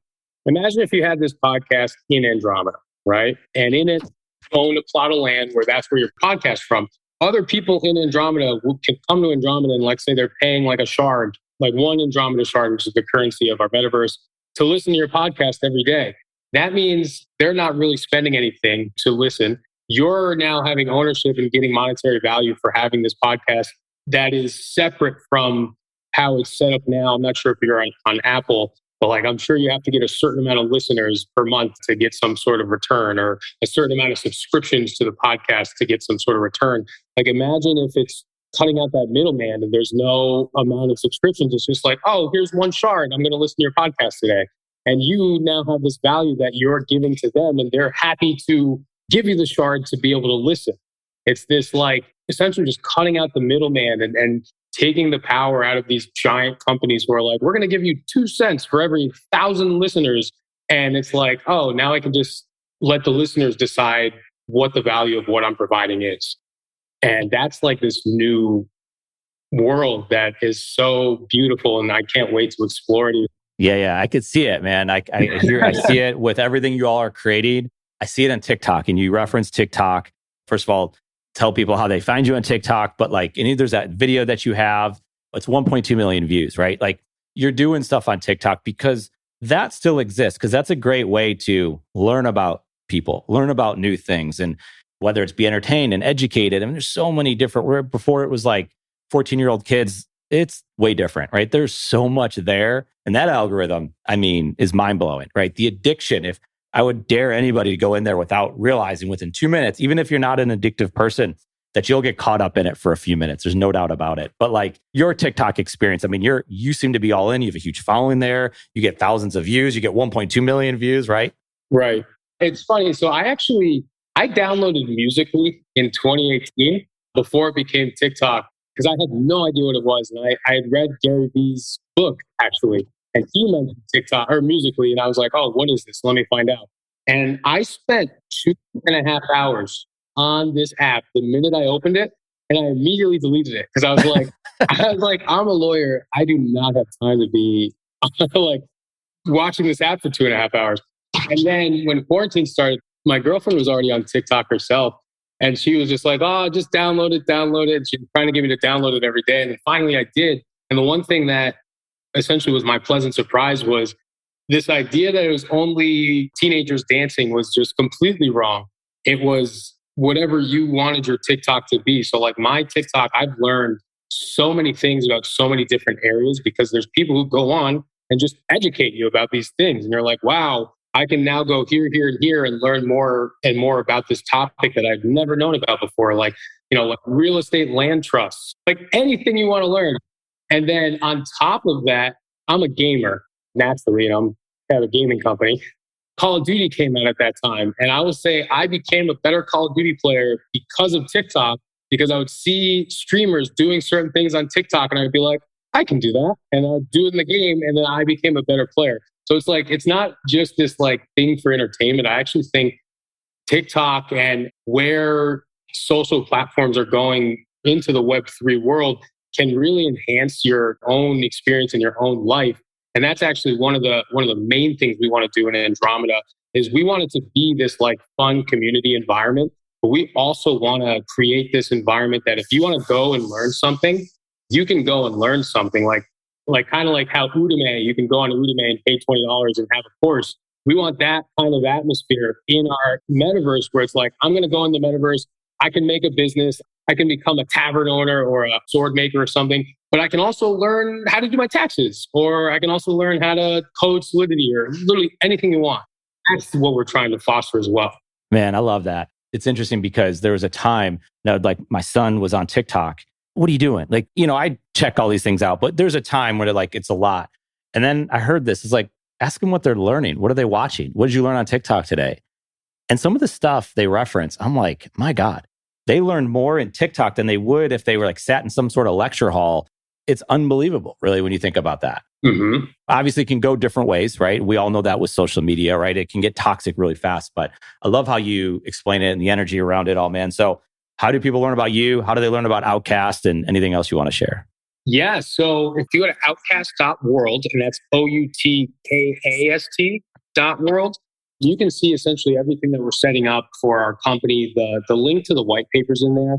Imagine if you had this podcast in Andromeda, right? And in it, you own a plot of land where that's where your podcast from. Other people in Andromeda can come to Andromeda and like say they're paying like a shard, like one Andromeda shard, which is the currency of our metaverse, to listen to your podcast every day. That means they're not really spending anything to listen. You're now having ownership and getting monetary value for having this podcast that is separate from how it's set up now. I'm not sure if you're on Apple, but like I'm sure you have to get a certain amount of listeners per month to get some sort of return, or a certain amount of subscriptions to the podcast to get some sort of return. Like imagine if it's cutting out that middleman and there's no amount of subscriptions. It's just like, oh, here's one shard. I'm going to listen to your podcast today. And you now have this value that you're giving to them, and they're happy to give you the shard to be able to listen. It's this like essentially just cutting out the middleman and taking the power out of these giant companies who are like, we're going to give you 2 cents for every 1,000 listeners. And it's like, oh, now I can just let the listeners decide what the value of what I'm providing is. And that's like this new world that is so beautiful. And I can't wait to explore it. Yeah. I could see it, man. I see it with everything you all are creating. I see it on TikTok, and you reference TikTok. First of all, tell people how they find you on TikTok, but like, and there's that video that you have, it's 1.2 million views, right? Like you're doing stuff on TikTok because that still exists, because that's a great way to learn about people, learn about new things, and whether it's be entertained and educated. I mean, there's so many different, where before it was like 14-year-old kids, it's way different, right? There's so much there. And that algorithm, I mean, is mind blowing, right? The addiction, if I would dare anybody to go in there without realizing within 2 minutes, even if you're not an addictive person, that you'll get caught up in it for a few minutes. There's no doubt about it. But like your TikTok experience, I mean, you seem to be all in. You have a huge following there. You get thousands of views. You get 1.2 million views, right? Right. It's funny. So I downloaded Musical.ly in 2018 before it became TikTok, because I had no idea what it was. And I had read Gary Vee's book, actually. And he mentioned TikTok or Musical.ly. And I was like, oh, what is this? Let me find out. And I spent 2.5 hours on this app the minute I opened it. And I immediately deleted it because I was like, I'm a lawyer. I do not have time to be like watching this app for 2.5 hours. And then when quarantine started, my girlfriend was already on TikTok herself. And she was just like, oh, just download it. She was trying to get me to download it every day. And then finally I did. And the one thing that essentially was my pleasant surprise was this idea that it was only teenagers dancing was just completely wrong. It was whatever you wanted your TikTok to be. So like my TikTok, I've learned so many things about so many different areas because there's people who go on and just educate you about these things. And you're like, wow, I can now go here, here, and here and learn more and more about this topic that I've never known about before. Like, like real estate land trusts, like anything you want to learn. And then on top of that, I'm a gamer, naturally. I have a gaming company. Call of Duty came out at that time. And I will say I became a better Call of Duty player because of TikTok, because I would see streamers doing certain things on TikTok and I'd be like, I can do that. And I'd do it in the game. And then I became a better player. So it's like, it's not just this like thing for entertainment. I actually think TikTok and where social platforms are going into the Web3 world can really enhance your own experience in your own life. And that's actually one of the main things we want to do in Andromeda is we want it to be this like fun community environment. But we also want to create this environment that if you want to go and learn something, you can go and learn something like kind of like how Udemy, you can go on Udemy and pay $20 and have a course. We want that kind of atmosphere in our metaverse where it's like, I'm going to go in the metaverse. I can make a business. I can become a tavern owner or a sword maker or something, but I can also learn how to do my taxes, or I can also learn how to code Solidity or literally anything you want. That's what we're trying to foster as well. Man, I love that. It's interesting because there was a time that like my son was on TikTok. What are you doing? Like, I check all these things out, but there's a time where it's a lot. And then I heard this. It's like, ask them what they're learning. What are they watching? What did you learn on TikTok today? And some of the stuff they reference, I'm like, my God, they learned more in TikTok than they would if they were like sat in some sort of lecture hall. It's unbelievable, really, when you think about that. Obviously, it can go different ways, right? We all know that with social media, right? It can get toxic really fast. But I love how you explain it and the energy around it all, man. So how do people learn about you? How do they learn about OutKast and anything else you want to share? Yeah. So if you go to OutKast.world, and that's OUTKAST.world, you can see essentially everything that we're setting up for our company. The link to the white paper's in there.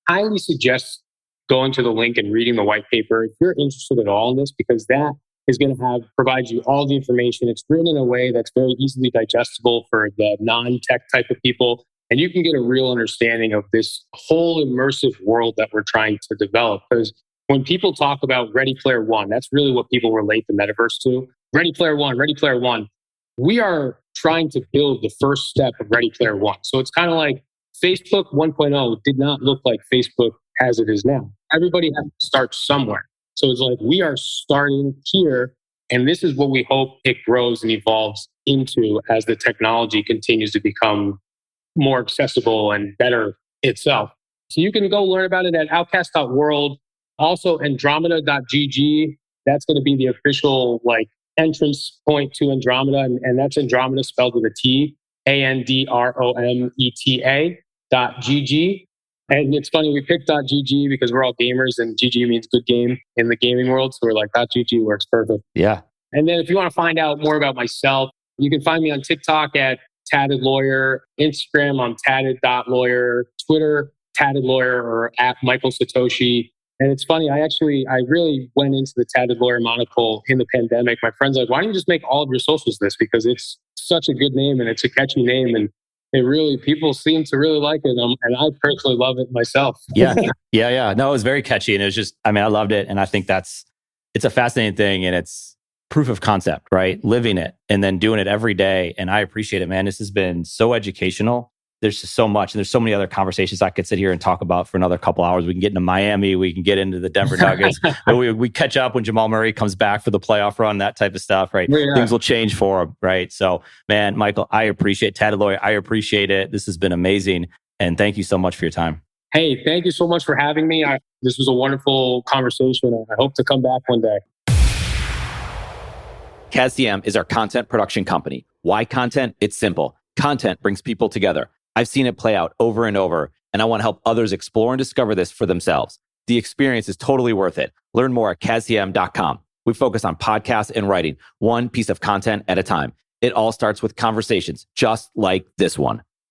Highly suggest going to the link and reading the white paper if you're interested at all in this, because that is going to provide you all the information. It's written in a way that's very easily digestible for the non-tech type of people. And you can get a real understanding of this whole immersive world that we're trying to develop. Because when people talk about Ready Player One, that's really what people relate the metaverse to. Ready Player One, Ready Player One. We are trying to build the first step of Ready Player One. So it's kind of like Facebook 1.0 did not look like Facebook as it is now. Everybody has to start somewhere. So it's like we are starting here, and this is what we hope it grows and evolves into as the technology continues to become more accessible and better itself. So you can go learn about it at OutKast.world. Also, Andromeda.gg. That's going to be the official entrance point to Andromeda, and that's Andromeda spelled with a T, ANDROMETA.gg. And it's funny, we picked .gg because we're all gamers, and GG means good game in the gaming world. So we're like, .gg works perfect. Yeah. And then if you want to find out more about myself, you can find me on TikTok at Tatted Lawyer, Instagram on Tatted.lawyer, Twitter, Tatted Lawyer, or at Michael Satoshi. And it's funny, I really went into the Tatted Lawyer monocle in the pandemic. My friend's like, why don't you just make all of your socials this? Because it's such a good name and it's a catchy name. And people seem to really like it. And I personally love it myself. Yeah. No, it was very catchy. And it was just, I loved it. And I think it's a fascinating thing. And it's proof of concept, right? Living it and then doing it every day. And I appreciate it, man. This has been so educational. There's just so much. And there's so many other conversations I could sit here and talk about for another couple hours. We can get into Miami. We can get into the Denver Nuggets. we catch up when Jamal Murray comes back for the playoff run, that type of stuff, right? Yeah. Things will change for him, right? So, man, Michael, I appreciate Tatted Lawyer. I appreciate it. This has been amazing. And thank you so much for your time. Hey, thank you so much for having me. This was a wonderful conversation. I hope to come back one day. KazDM is our content production company. Why content? It's simple. Content brings people together. I've seen it play out over and over, and I want to help others explore and discover this for themselves. The experience is totally worth it. Learn more at KazDM.com. We focus on podcasts and writing, one piece of content at a time. It all starts with conversations just like this one.